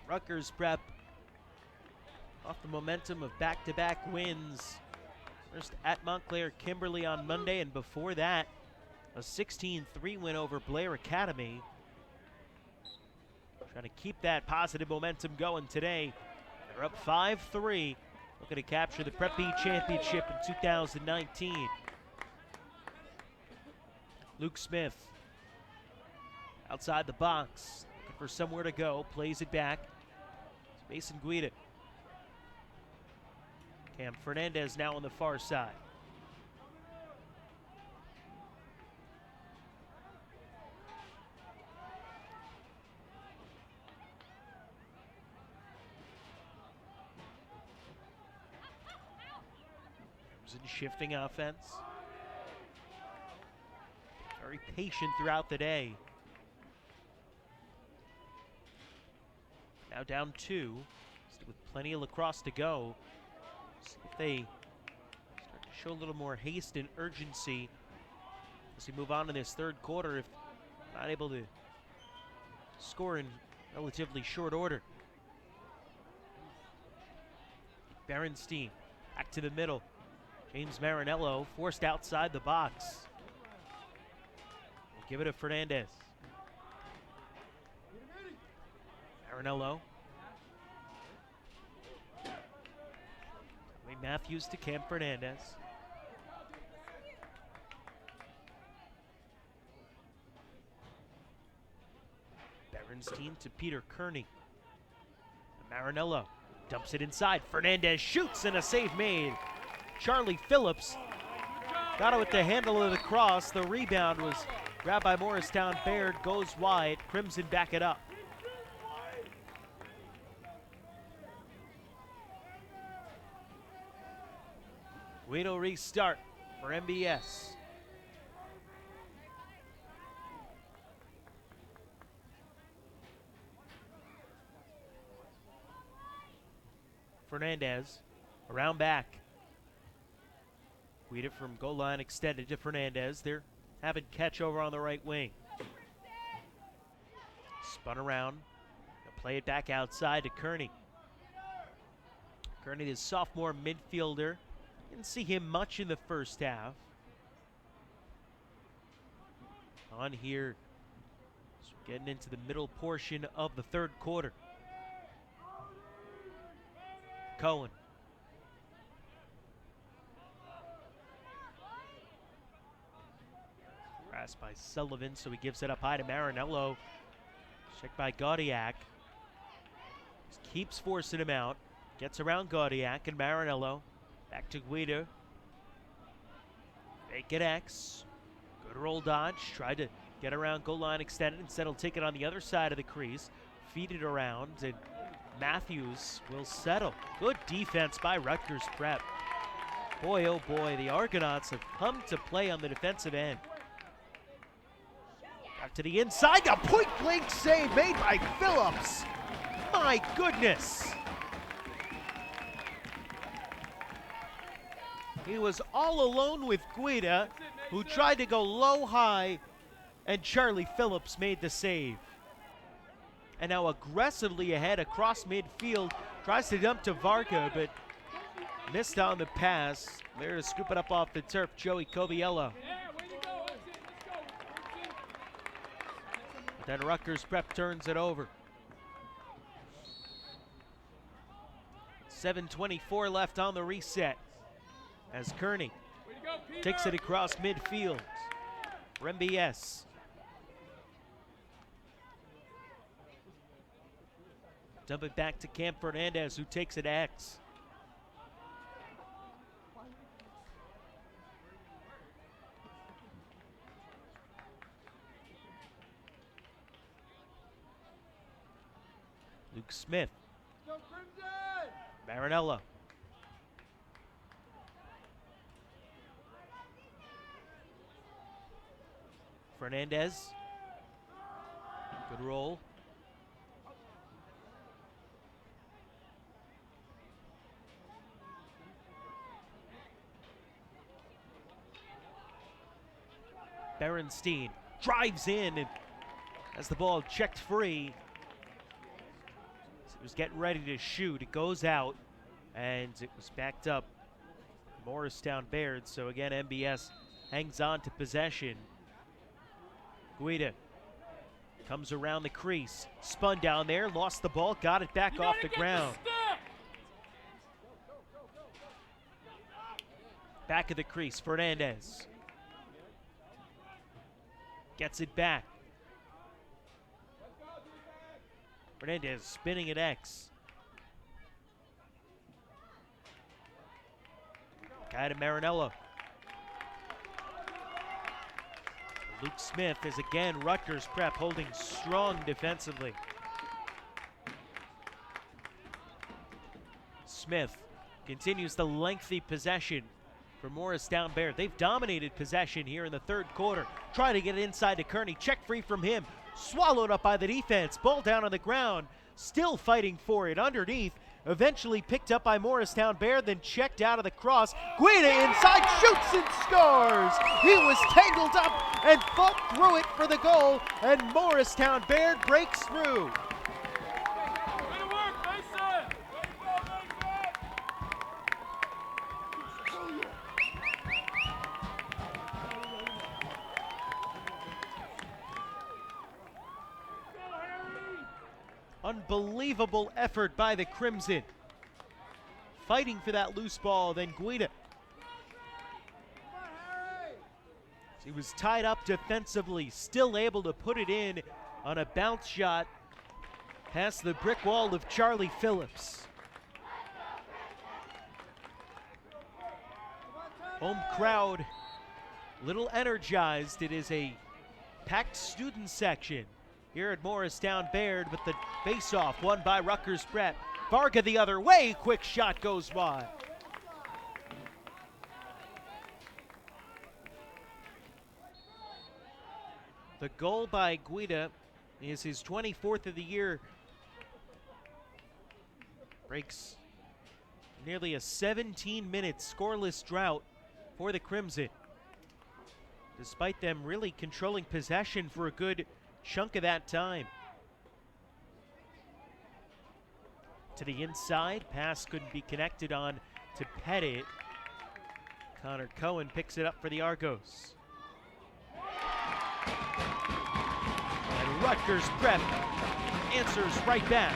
Speaker 1: Rutgers Prep off the momentum of back-to-back wins. First at Montclair Kimberly on Monday, and before that, a 16-3 win over Blair Academy. Trying to keep that positive momentum going today. They're up 5-3, looking to capture the Prep B Championship in 2019. Luke Smith outside the box, looking for somewhere to go, plays it back. Mason Guida. Cam Fernandez now on the far side. Shifting offense. Very patient throughout the day. Now down 2, with plenty of lacrosse to go. See if they start to show a little more haste and urgency as we move on to this third quarter, if not able to score in relatively short order. Berenstein back to the middle. James Marinello forced outside the box. We'll give it to Fernandez. Marinello. Matthews to Cam Fernandez. Berenstein to Peter Kearney. Marinello dumps it inside. Fernandez shoots and a save made. Charlie Phillips got it with the handle of the cross. The rebound was Grabbed by Morristown-Beard, goes wide. Crimson back it up. Guido restart for MBS. Fernandez around back. Guido from goal line extended to Fernandez. They're having catch over on the right wing. Spun around. Play it back outside to Kearney. Kearney, the sophomore midfielder. Didn't see him much in the first half. On here, so getting into the middle portion of the third quarter. Cohen. Grasped by Sullivan, so he gives it up high to Marinello. Checked by Gaudiac. Just keeps forcing him out. Gets around Gaudiac and Marinello. Back to Guido. Fake it X. Good roll dodge. Tried to get around goal line extended. Instead he'll take it on the other side of the crease. Feed it around and Matthews will settle. Good defense by Rutgers Prep. Boy, oh boy, the Argonauts have come to play on the defensive end. Back to the inside. A point-blank save made by Phillips. My goodness. He was all alone with Guida, who tried to go low-high, and Charlie Phillips made the save. And now aggressively ahead across midfield, tries to dump to Varga, but missed on the pass. There to scoop it up off the turf, Joey Coviello. But then Rutgers Prep turns it over. 7:24 left on the reset. As Kearney takes it across midfield for MBS. Dump it back to Camp Fernandez, who takes it X. Luke Smith. Marinello. Fernandez. Good roll. Berenstein drives in and has the ball checked free. So he was getting ready to shoot. It goes out and it was backed up. Morristown-Beard. So again, MBS hangs on to possession. Guida comes around the crease, spun down there, lost the ball, got it back off the ground. Back of the crease, Fernandez. Gets it back. Fernandez spinning at X. Guy to Marinello. Luke Smith is again Rutgers Prep holding strong defensively. Smith continues the lengthy possession for Morristown-Beard. They've dominated possession here in the third quarter. Trying to get it inside to Kearney. Check free from him. Swallowed up by the defense. Ball down on the ground. Still fighting for it underneath. Eventually picked up by Morristown-Beard, then checked out of the cross. Guida inside, shoots and scores! He was tangled up and fought through it for the goal, and Morristown-Beard breaks through. Unbelievable effort by the Crimson. Fighting for that loose ball, then Guida. He was tied up defensively, still able to put it in on a bounce shot past the brick wall of Charlie Phillips. Home crowd, little energized. It is a packed student section here at Morristown-Beard, with the face-off won by Rutgers Prep. Varga the other way, quick shot goes wide. The goal by Guida is his 24th of the year. Breaks nearly a 17-minute scoreless drought for the Crimson, despite them really controlling possession for a good chunk of that time. To the inside, pass couldn't be connected on to Pettit. Connor Cohen picks it up for the Argos. And Rutgers Prep answers right back.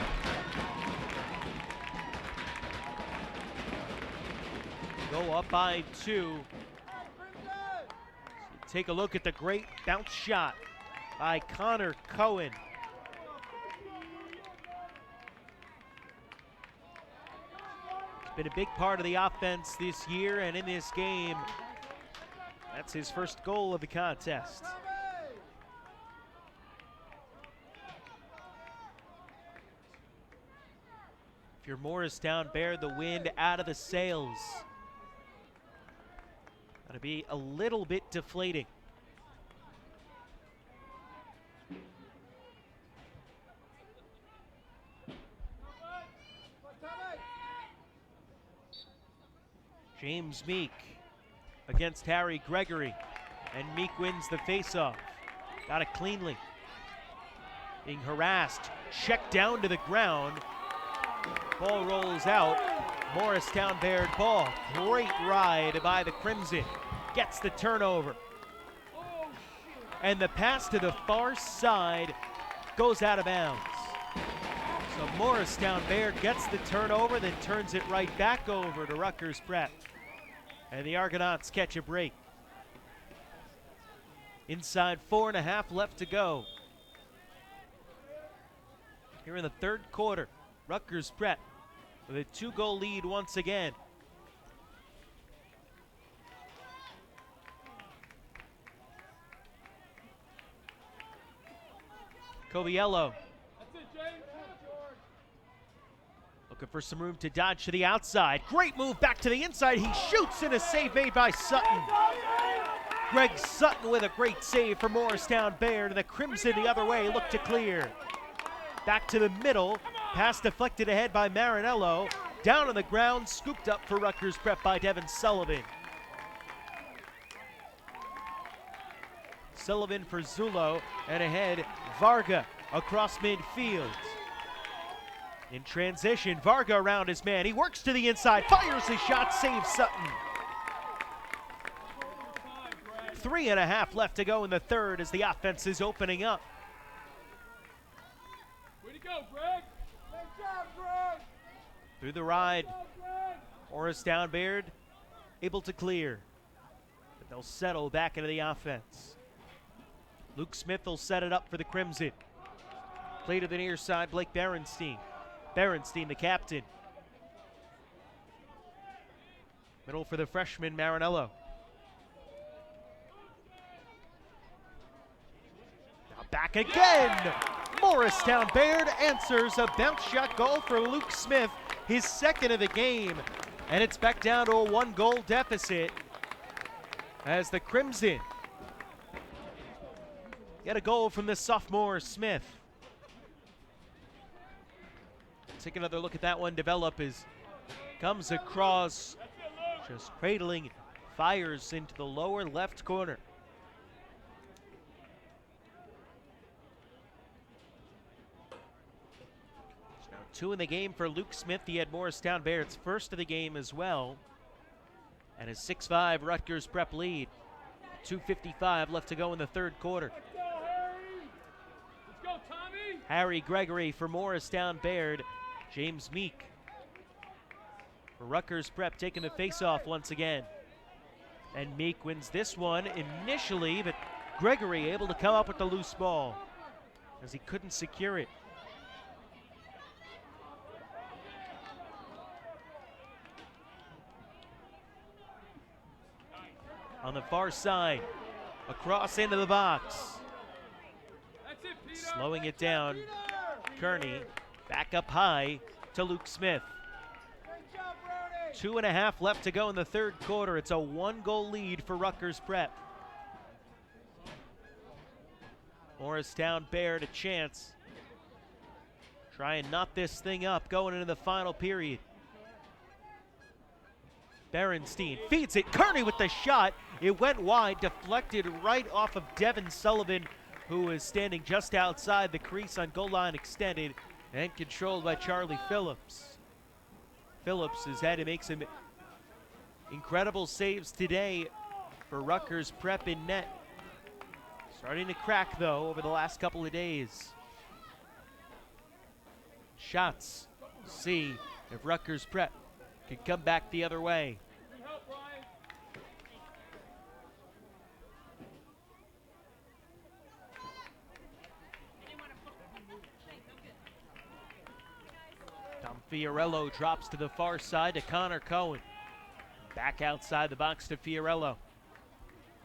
Speaker 1: Go up by 2. Take a look at the great bounce shot by Connor Cohen. It's been a big part of the offense this year, and in this game, that's his first goal of the contest. If you're Morristown-Beard, the wind out of the sails. Gotta be a little bit deflating. James Meek against Harry Gregory, and Meek wins the faceoff. Got it cleanly. Being harassed, checked down to the ground. Ball rolls out. Morristown-Beard ball. Great ride by the Crimson. Gets the turnover. And the pass to the far side goes out of bounds. So Morristown-Beard gets the turnover, then turns it right back over to Rutgers Prep. And the Argonauts catch a break. Inside 4.5 left to go. Here in the third quarter, Rutgers Prep with a 2-goal lead once again. Coviello looking for some room to dodge to the outside. Great move back to the inside. He shoots, and a save made by Sutton. Greg Sutton with a great save for Morristown-Beard. And the Crimson the other way look to clear. Back to the middle. Pass deflected ahead by Marinello. Down on the ground, scooped up for Rutgers Prep by Devin Sullivan. Sullivan for Zullo, and ahead Varga across midfield. In transition, Varga around his man. He works to the inside, fires his shot, saves Sutton. 3.5 left to go in the third as the offense is opening up.
Speaker 2: Way to go, Greg! Good job, Greg!
Speaker 1: Through the ride, Morristown-Beard able to clear, but they'll settle back into the offense. Luke Smith will set it up for the Crimson. Play to the near side, Blake Berenstein. Berenstein, the captain. Middle for the freshman, Marinello. Now back again! Morristown-Beard answers a bounce shot goal for Luke Smith, his second of the game. And it's back down to a 1-goal deficit as the Crimson get a goal from the sophomore Smith. Take another look at that one develop as comes across, just cradling, fires into the lower left corner. So now 2 in the game for Luke Smith. He had Morristown-Baird's first of the game as well. And a 6-5 Rutgers Prep lead. 2:55 left to go in the third quarter.
Speaker 2: Let's go, Tommy!
Speaker 1: Harry Gregory for Morristown-Beard. James Meek for Rutgers Prep taking the face-off once again. And Meek wins this one initially, but Gregory able to come up with the loose ball as he couldn't secure it. On the far side, across into the box. Slowing it down, Kearney back up high to Luke Smith. 2.5 left to go in the third quarter. It's a 1-goal lead for Rutgers Prep. Morristown-Beard a chance. Try and knot this thing up going into the final period. Berenstein feeds it. Kearney with the shot. It went wide, deflected right off of Devin Sullivan, who is standing just outside the crease on goal line extended, and controlled by Charlie Phillips. Phillips has had to make some incredible saves today for Rutgers Prep in net. Starting to crack, though, over the last couple of days. Shots. See if Rutgers Prep can come back the other way. Dom Fiorello drops to the far side to Connor Cohen. Back outside the box to Fiorello.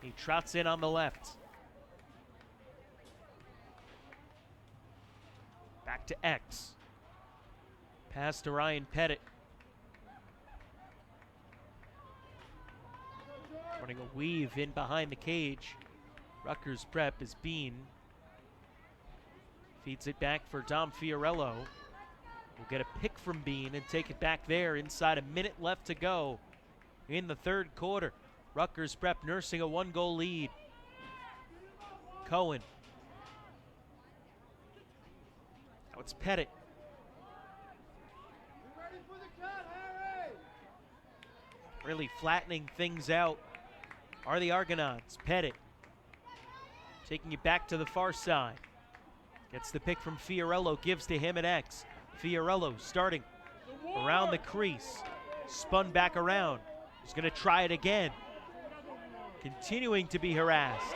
Speaker 1: He trots in on the left. Back to X. Pass to Ryan Pettit. Running a weave in behind the cage. Rutgers Prep is Bean. Feeds it back for Dom Fiorello. We'll get a pick from Bean and take it back there inside a minute left to go in the third quarter. Rutgers Prep nursing a 1-goal lead. Cohen. Now it's Pettit. Really flattening things out are the Argonauts. Pettit taking it back to the far side. Gets the pick from Fiorello, gives to him at X. Fiorello starting around the crease. Spun back around. He's going to try it again. Continuing to be harassed.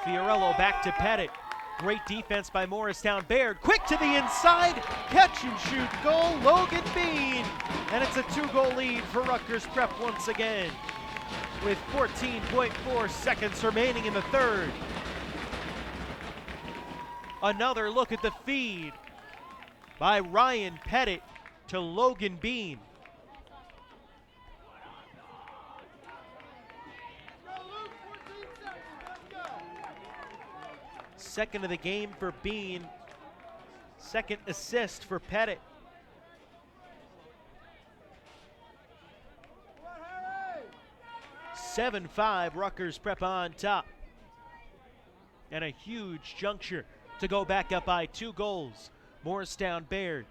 Speaker 1: Fiorello back to Pettit. Great defense by Morristown-Beard. Quick to the inside. Catch and shoot goal, Logan Bean. And it's a 2-goal lead for Rutgers Prep once again, with 14.4 seconds remaining in the third. Another look at the feed by Ryan Pettit to Logan Bean. Second of the game for Bean. Second assist for Pettit. Seven 5, Rutgers Prep on top. And a huge juncture to go back up by 2 goals. Morristown-Beard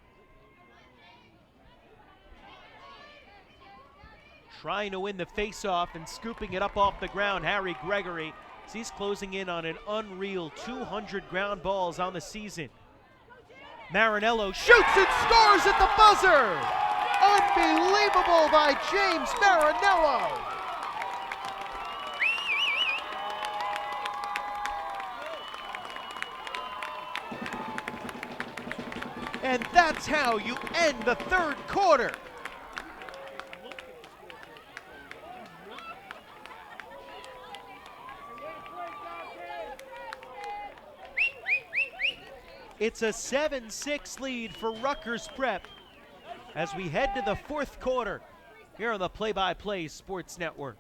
Speaker 1: trying to win the face-off and scooping it up off the ground. Harry Gregory, he's closing in on an unreal 200 ground balls on the season. Marinello shoots and scores at the buzzer! Unbelievable by James Marinello! And that's how you end the third quarter. It's a 7-6 lead for Rutgers Prep as we head to the fourth quarter here on the Play-by-Play Sports Network.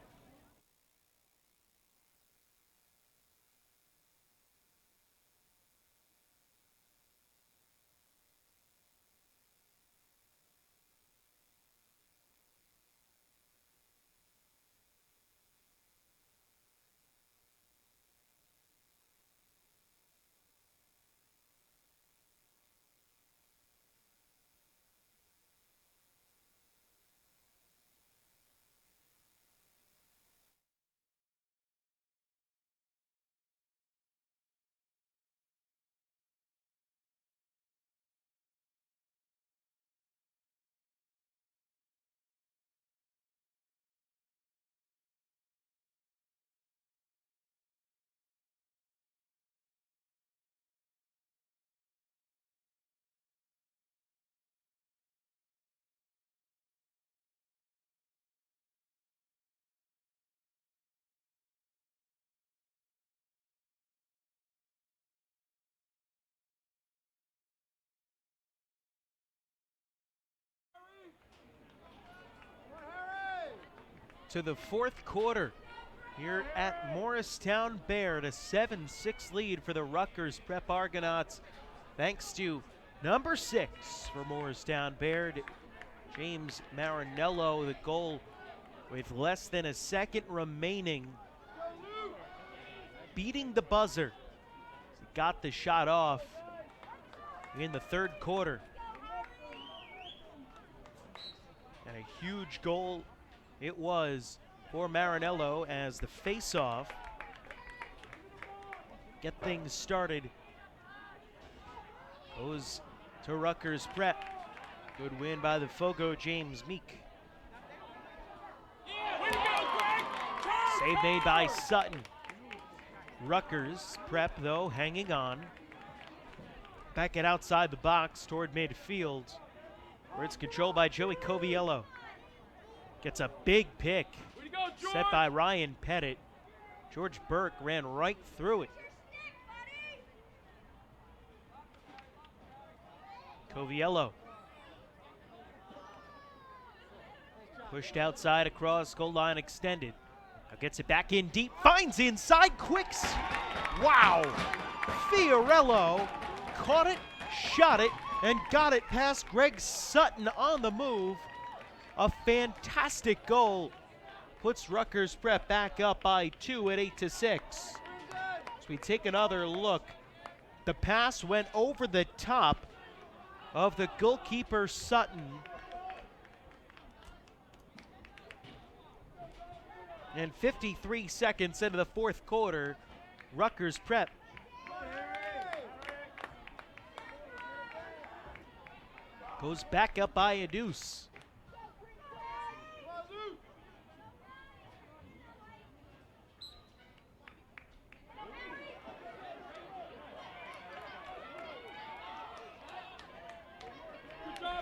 Speaker 1: to the fourth quarter here at Morristown-Beard, a 7-6 lead for the Rutgers Prep Argonauts, thanks to number 6 for Morristown-Beard, James Marinello, the goal with less than a second remaining, beating the buzzer. He got the shot off in the third quarter. And a huge goal it was for Marinello as the face-off get things started goes to Rutgers Prep. Good win by the Fogo James Meek. Save made by Sutton. Rutgers Prep, though, hanging on. Back it outside the box toward midfield, where it's controlled by Joey Coviello. Gets a big pick set by Ryan Pettit. George Burke ran right through it. Coviello pushed outside across goal line extended. Now gets it back in deep, finds inside, quicks. Wow! Fiorello caught it, shot it, and got it past Greg Sutton on the move. A fantastic goal. Puts Rutgers Prep back up by 2 at 8-6. As we take another look, the pass went over the top of the goalkeeper Sutton. And 53 seconds into the fourth quarter, Rutgers Prep goes back up by a deuce.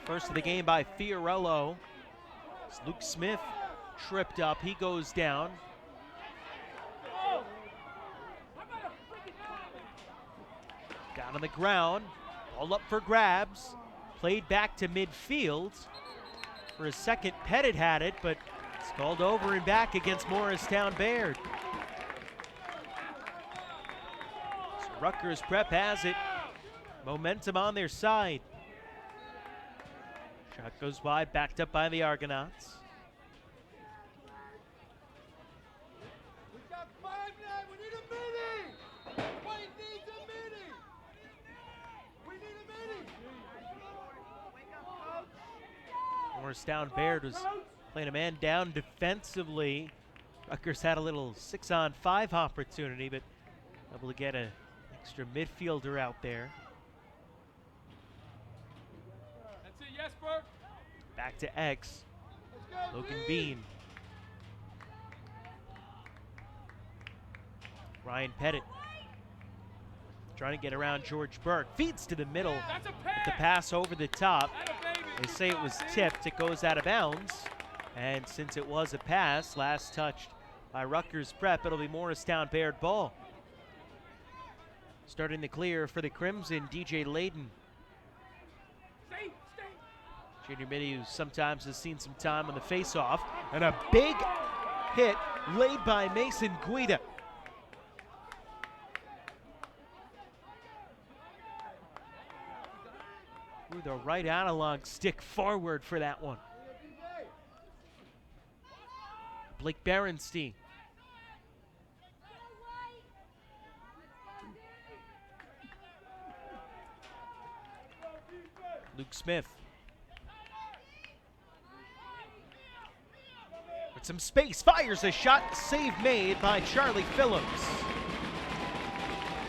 Speaker 1: First of the game by Fiorello. Luke Smith tripped up, he goes down. Down on the ground, all up for grabs. Played back to midfield. For a second, Pettit had it, but it's called over and back against Morristown-Beard. So Rutgers Prep has it. Momentum on their side. Shot goes wide, backed up by the Argonauts.
Speaker 2: We've got 5 now. We need a meeting. White needs a meeting. We need a meeting.
Speaker 1: Morristown-Beard was playing a man down defensively. Rutgers had a little 6-on-5 opportunity, but able to get an extra midfielder out there.
Speaker 2: That's it, Jesper.
Speaker 1: Back to X. Logan Bean. Ryan Pettit trying to get around George Burke. Feeds to the middle.
Speaker 2: That's a
Speaker 1: With the
Speaker 2: pass.
Speaker 1: pass over the top.
Speaker 2: Baby.
Speaker 1: They say it was tipped. It goes out of bounds. And since it was a pass, last touched by Rutgers Prep, it'll be Morristown-Beard ball. Starting the clear for the Crimson, DJ Layden.
Speaker 2: Stay.
Speaker 1: Junior midi, who sometimes has seen some time on the face-off. And a big hit laid by Mason Guida. Threw the right analog stick forward for that one. Blake Berenstein. Luke Smith. With some space, fires a shot, save made by Charlie Phillips.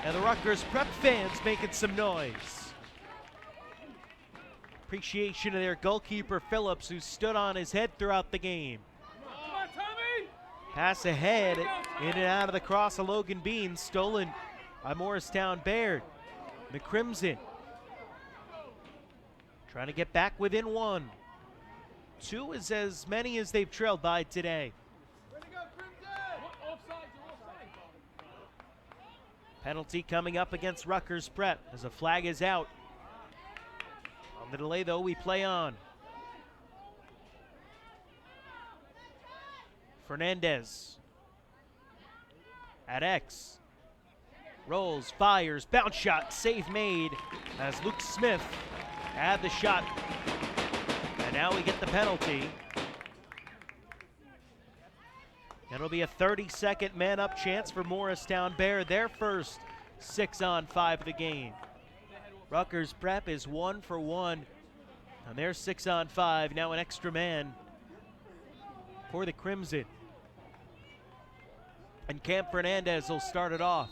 Speaker 1: And the Rutgers Prep fans making some noise. Appreciation of their goalkeeper Phillips, who stood on his head throughout the game.
Speaker 2: Come on, Tommy.
Speaker 1: Pass ahead, in and out of the cross of Logan Bean, stolen by Morristown-Beard. The Crimson trying to get back within 1. 2 is as many as they've trailed by today. Penalty coming up against Rutgers Prep as a flag is out. On the delay, though, we play on. Fernandez at X. Rolls, fires, bounce shot, save made as Luke Smith had the shot. And now we get the penalty. It'll be a 30-second man-up chance for Morristown-Beard, their first 6-on-5 of the game. Rutgers Prep is 1 for 1 on their 6-on-5. Now an extra man for the Crimson. And Cam Fernandez will start it off.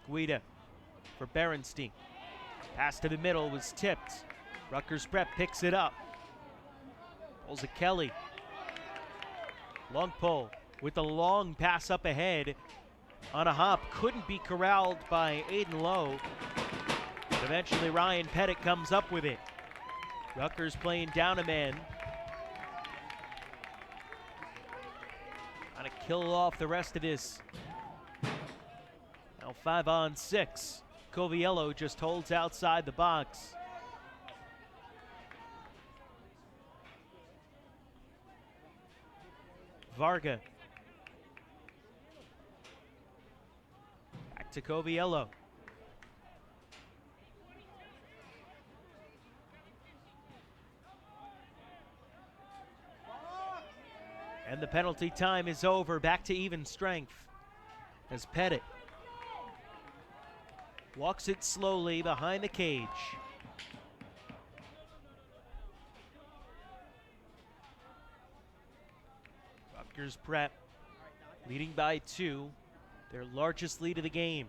Speaker 1: Guida for Berenstein. Pass to the middle was tipped. Rutgers Prep picks it up. Pulls it Kelly. Long pull with the long pass up ahead. On a hop, couldn't be corralled by Aiden Lowe. But eventually Ryan Pettit comes up with it. Rutgers playing down a man. Trying to kill off the rest of this. Now 5-on-6. Coviello just holds outside the box. Varga. Back to Coviello. And the penalty time is over. Back to even strength as Pettit walks it slowly behind the cage. Rutgers Prep leading by 2, their largest lead of the game.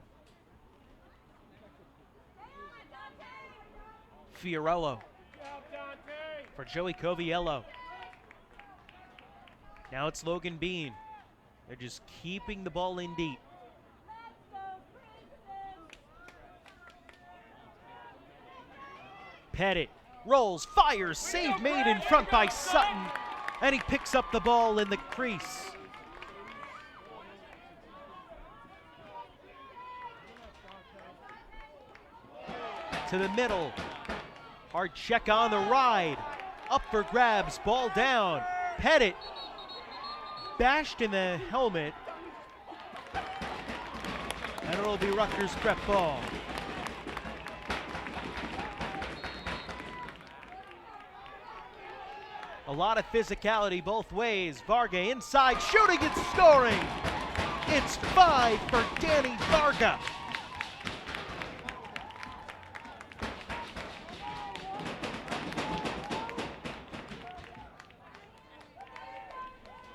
Speaker 1: Fiorello for Joey Coviello. Now it's Logan Bean. They're just keeping the ball in deep. Pettit rolls, fires, save made in front by Sutton, and he picks up the ball in the crease. To the middle, hard check on the ride, up for grabs, ball down. Pettit bashed in the helmet, and it'll be Rutgers Prep ball. A lot of physicality both ways. Varga inside, shooting and scoring. It's 5 for Danny Varga.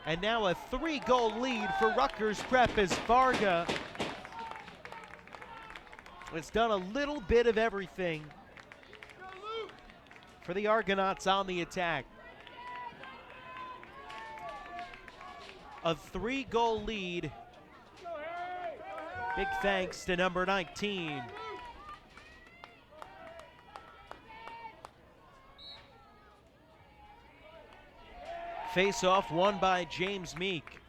Speaker 1: And now a 3-goal lead for Rutgers Prep as Varga has done a little bit of everything for the Argonauts on the attack. A 3-goal lead. Big thanks to number 19. Face-off won by James Meek.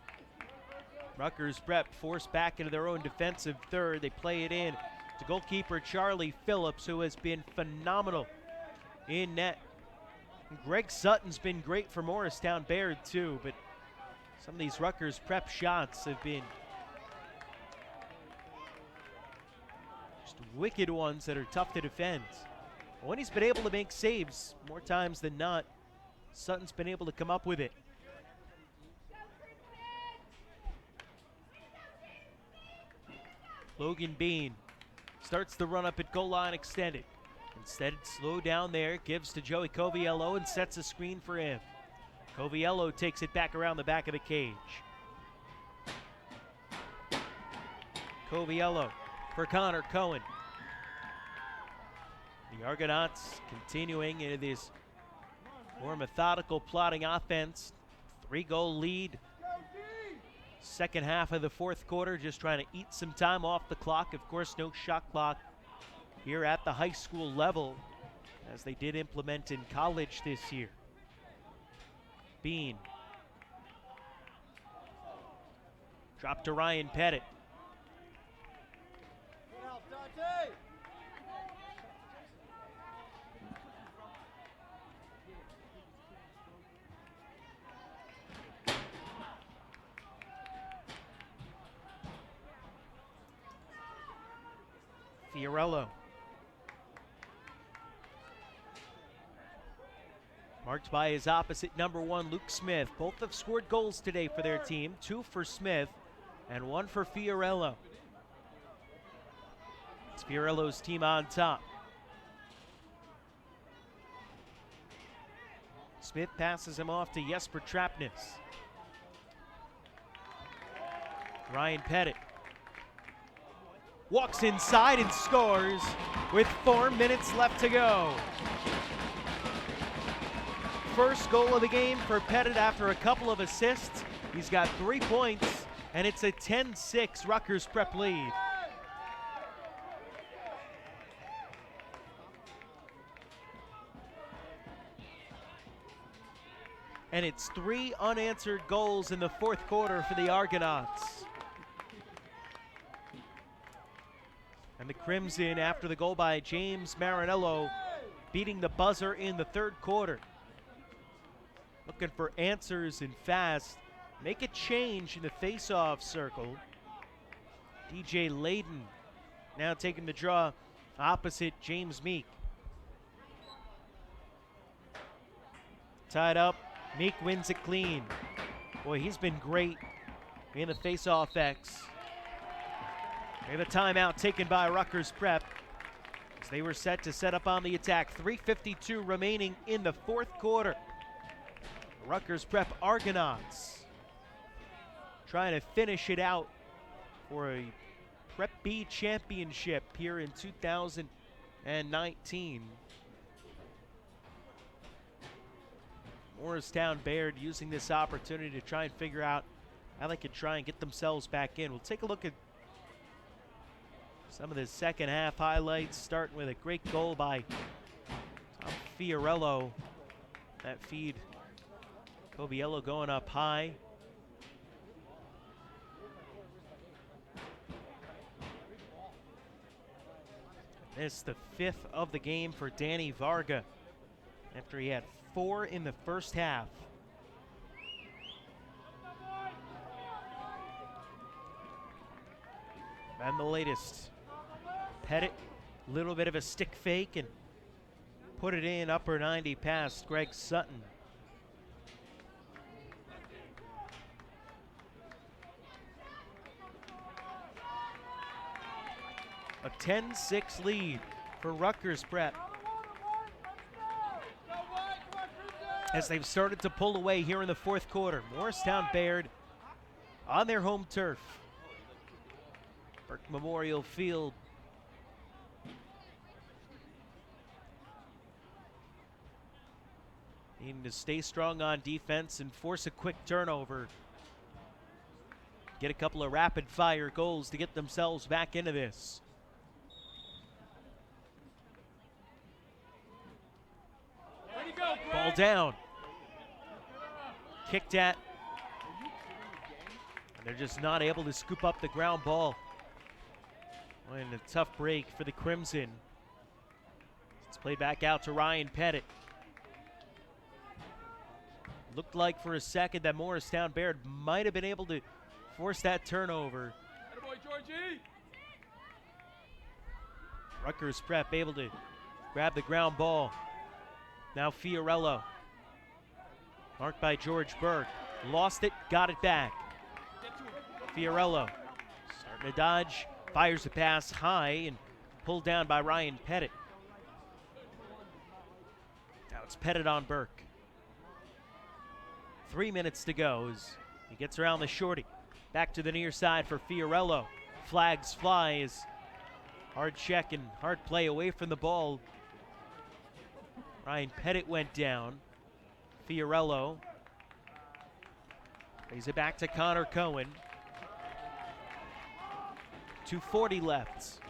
Speaker 1: Rutgers Prep forced back into their own defensive third. They play it in to goalkeeper Charlie Phillips, who has been phenomenal in net. And Greg Sutton's been great for Morristown-Beard too, but some of these Rutgers Prep shots have been just wicked ones that are tough to defend. When he's been able to make saves more times than not, Sutton's been able to come up with it. Logan Bean starts the run up at goal line extended. Instead, slow down there, gives to Joey Coviello and sets a screen for him. Coviello takes it back around the back of the cage. Coviello for Connor Cohen. The Argonauts continuing into this more methodical plotting offense. 3-goal lead. Second half of the fourth quarter, just trying to eat some time off the clock. Of course, no shot clock here at the high school level, as they did implement in college this year. Bean. Drop to Ryan Pettit.
Speaker 2: Monty!
Speaker 1: Fiorello. Marked by his opposite, number 1, Luke Smith. Both have scored goals today for their team. 2 for Smith and 1 for Fiorello. It's Fiorello's team on top. Smith passes him off to Jesper Trapness. Ryan Pettit walks inside and scores with 4 minutes left to go. First goal of the game for Pettit after a couple of assists. He's got 3 points, and it's a 10-6 Rutgers Prep lead. And it's 3 unanswered goals in the 4th quarter for the Argonauts. And the Crimson, after the goal by James Marinello, beating the buzzer in the 3rd quarter. Looking for answers and fast. Make a change in the face-off circle. DJ Layden now taking the draw opposite James Meek. Tied up, Meek wins it clean. Boy, he's been great in the face-off X. And the timeout taken by Rutgers Prep as they were set to set up on the attack. 3:52 remaining in the 4th quarter. Rutgers Prep Argonauts trying to finish it out for a Prep B championship here in 2019. Morristown-Beard using this opportunity to try and figure out how they could try and get themselves back in. We'll take a look at some of the second half highlights, starting with a great goal by Tom Fiorello. That feed, Coviello going up high. This is the 5th of the game for Danny Varga after he had 4 in the first half. And the latest, Pettit, little bit of a stick fake and put it in, upper 90 past Greg Sutton. A 10-6 lead for Rutgers Prep as they've started to pull away here in the 4th quarter. Morristown-Beard on their home turf, Burke Memorial Field. Needing to stay strong on defense and force a quick turnover. Get a couple of rapid-fire goals to get themselves back into this. Ball down. Kicked at. And they're just not able to scoop up the ground ball. And a tough break for the Crimson. It's played back out to Ryan Pettit. Looked like for a second that Morristown-Beard might have been able to force that turnover.
Speaker 2: Attaboy, Georgie!
Speaker 1: Rutgers Prep able to grab the ground ball. Now Fiorello, marked by George Burke. Lost it, got it back. Fiorello starting to dodge, fires a pass high and pulled down by Ryan Pettit. Now it's Pettit on Burke. 3 minutes to go as he gets around the shorty. Back to the near side for Fiorello. Flags fly as hard check and hard play away from the ball. Ryan Pettit went down. Fiorello plays it back to Connor Cohen. 2:40 left.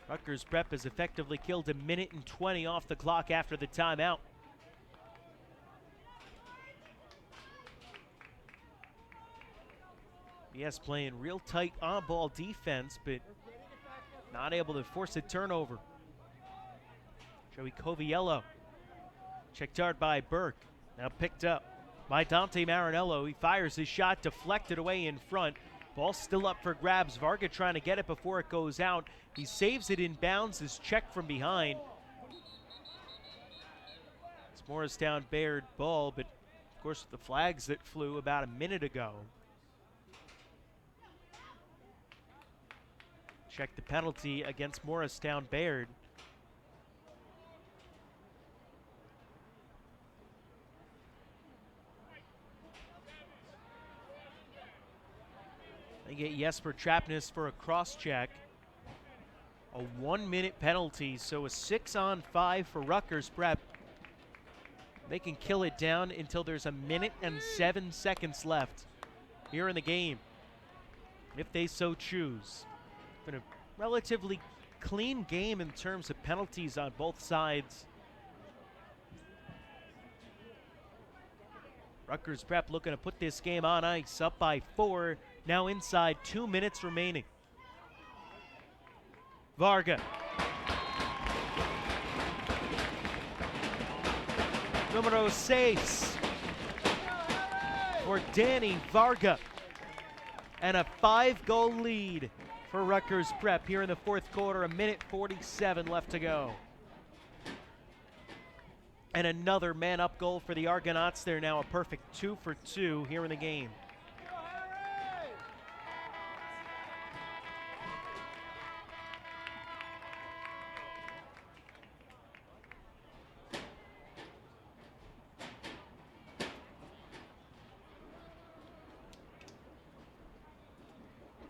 Speaker 1: Rutgers Prep has effectively killed 1 minute and 20 off the clock after the timeout. BS playing real tight on-ball defense, but not able to force a turnover. Joey Coviello. Checked hard by Burke. Now picked up by Dante Marinello. He fires his shot, deflected away in front. Ball still up for grabs. Varga trying to get it before it goes out. He saves it in bounds. Is checked from behind. It's Morristown-Beard ball, but of course the flags that flew about a minute ago. Check the penalty against Morristown-Beard. They get Jesper Trapness for a cross-check. A 1-minute penalty, so a 6-on-5 for Rutgers Prep. They can kill it down until there's a minute and 7 seconds left here in the game, if they so choose. Been a relatively clean game in terms of penalties on both sides. Rutgers Prep looking to put this game on ice, up by 4, now inside 2 minutes remaining. Varga. Numero 6 for Danny Varga. And a 5-goal lead for Rutgers Prep here in the fourth quarter, a minute 47 left to go. And another man-up goal for the Argonauts. They're now a perfect 2 for 2 here in the game.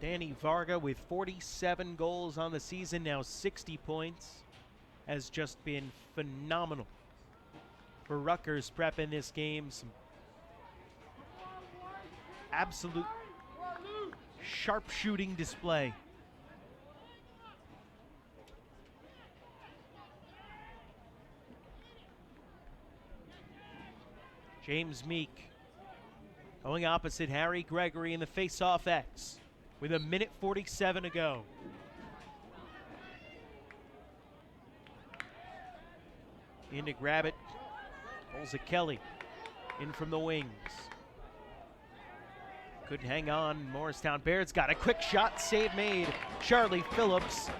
Speaker 1: Danny Varga with 47 goals on the season, now 60 points, has just been phenomenal for Rutgers Prep in this game. Some absolute sharpshooting display. James Meek going opposite Harry Gregory in the face-off X with a minute 47 to go. In to grab it. Pulls it Kelly. In from the wings. Couldn't hang on. Morristown-Baird's got a quick shot. Save made. Charlie Phillips.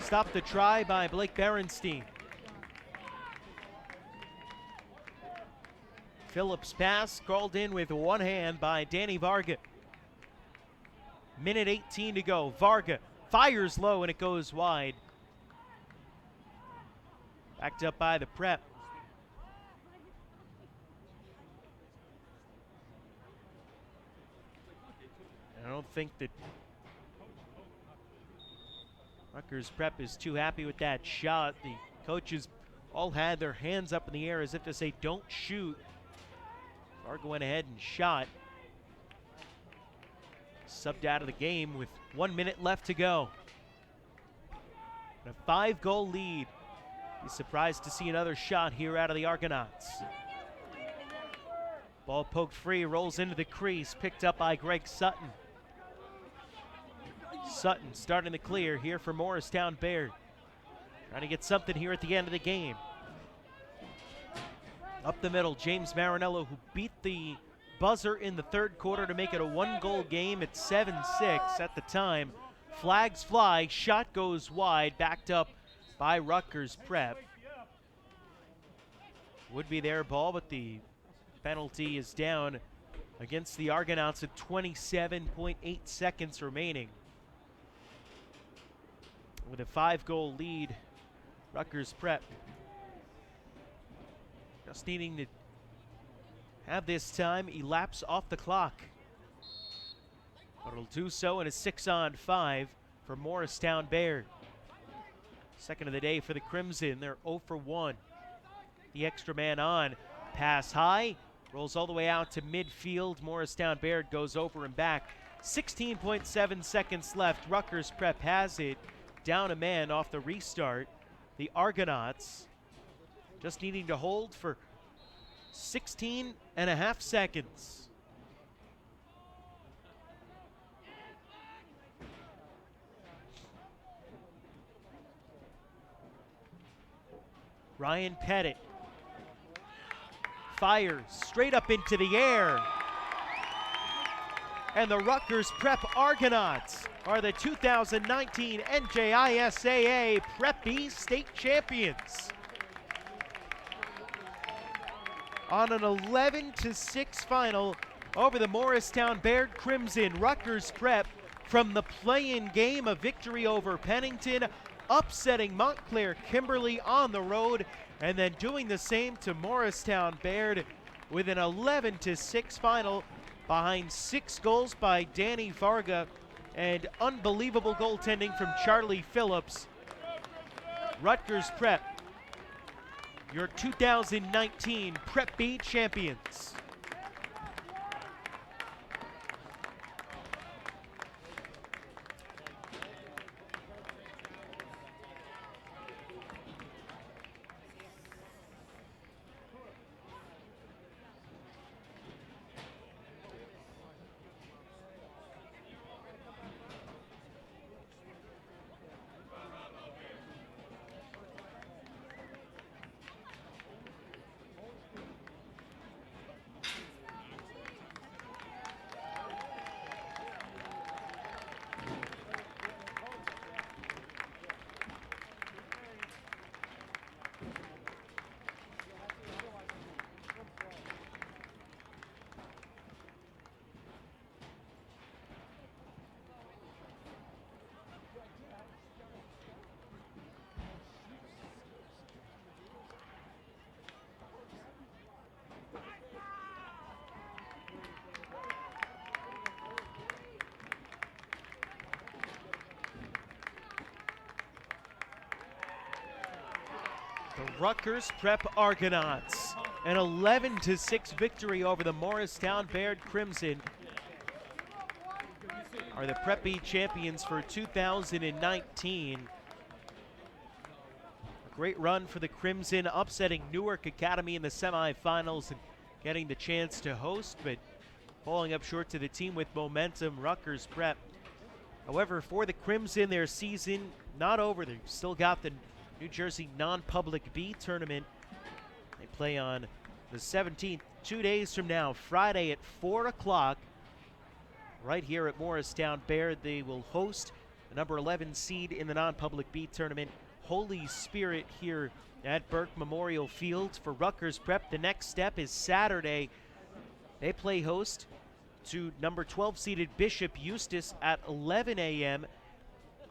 Speaker 1: Stopped the try by Blake Berenstein. Phillips' pass called in with one hand by Danny Varga. Minute 18 to go. Varga fires low and it goes wide. Backed up by the Prep. I don't think that Rutgers Prep is too happy with that shot. The coaches all had their hands up in the air as if to say, don't shoot. Varga went ahead and shot. Subbed out of the game with 1 minute left to go. And a 5-goal lead. Be surprised to see another shot here out of the Argonauts. Ball poked free, rolls into the crease, picked up by Greg Sutton. Sutton starting to clear here for Morristown-Beard. Trying to get something here at the end of the game. Up the middle, James Marinello, who beat the buzzer in the third quarter to make it a 1-goal game at 7-6 at the time. Flags fly, shot goes wide, backed up by Rutgers Prep. Would be their ball, but the penalty is down against the Argonauts at 27.8 seconds remaining. With a 5-goal lead, Rutgers Prep just needing to have this time elapse off the clock. But it'll do so in a 6-on-5 for Morristown-Beard. Second of the day for the Crimson. They're 0 for 1. The extra man on. Pass high. Rolls all the way out to midfield. Morristown-Beard goes over and back. 16.7 seconds left. Rutgers Prep has it. Down a man off the restart. The Argonauts just needing to hold for 16 and a half seconds. Ryan Pettit fires straight up into the air. And the Rutgers Prep Argonauts are the 2019 NJISAA Prep B state champions. On an 11-6 final over the Morristown-Beard Crimson, Rutgers Prep from the play-in game, a victory over Pennington, upsetting Montclair Kimberly on the road, and then doing the same to Morristown-Beard with an 11-6 final behind 6 goals by Danny Varga and unbelievable goaltending from Charlie Phillips. Rutgers Prep, your 2019 Prep B champions. The Rutgers Prep Argonauts, an 11-6 victory over the Morristown-Beard Crimson, are the Prep B champions for 2019. A great run for the Crimson, upsetting Newark Academy in the semifinals and getting the chance to host, but falling up short to the team with momentum, Rutgers Prep. However, for the Crimson, their season not over. They've still got the New Jersey non-public B tournament. They play on the 17th, 2 days from now, Friday at 4 o'clock. Right here at Morristown-Beard, they will host the number 11 seed in the non-public B tournament, Holy Spirit, here at Burke Memorial Field. For Rutgers Prep, the next step is Saturday. They play host to number 12 seeded Bishop Eustis at 11 a.m.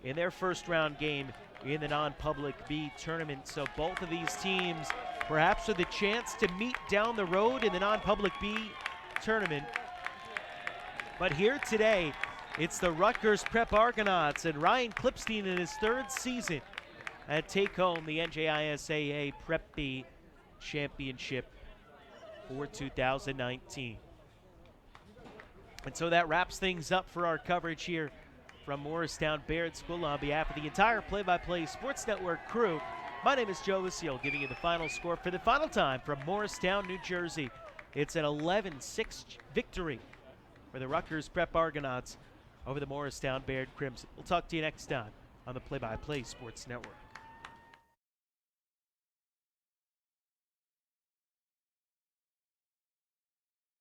Speaker 1: in their first round game in the non-public B tournament. So both of these teams perhaps with a chance to meet down the road in the non-public B tournament. But here today, it's the Rutgers Prep Argonauts and Ryan Klipstein in his 3rd season and take home the NJISAA Prep B championship for 2019. And so that wraps things up for our coverage here from Morristown-Beard School. On behalf of the entire Play-by-Play Sports Network crew, my name is Joe Lucille, giving you the final score for the final time from Morristown, New Jersey. It's an 11-6 victory for the Rutgers Prep Argonauts over the Morristown-Beard Crimson. We'll talk to you next time on the Play-by-Play Sports Network.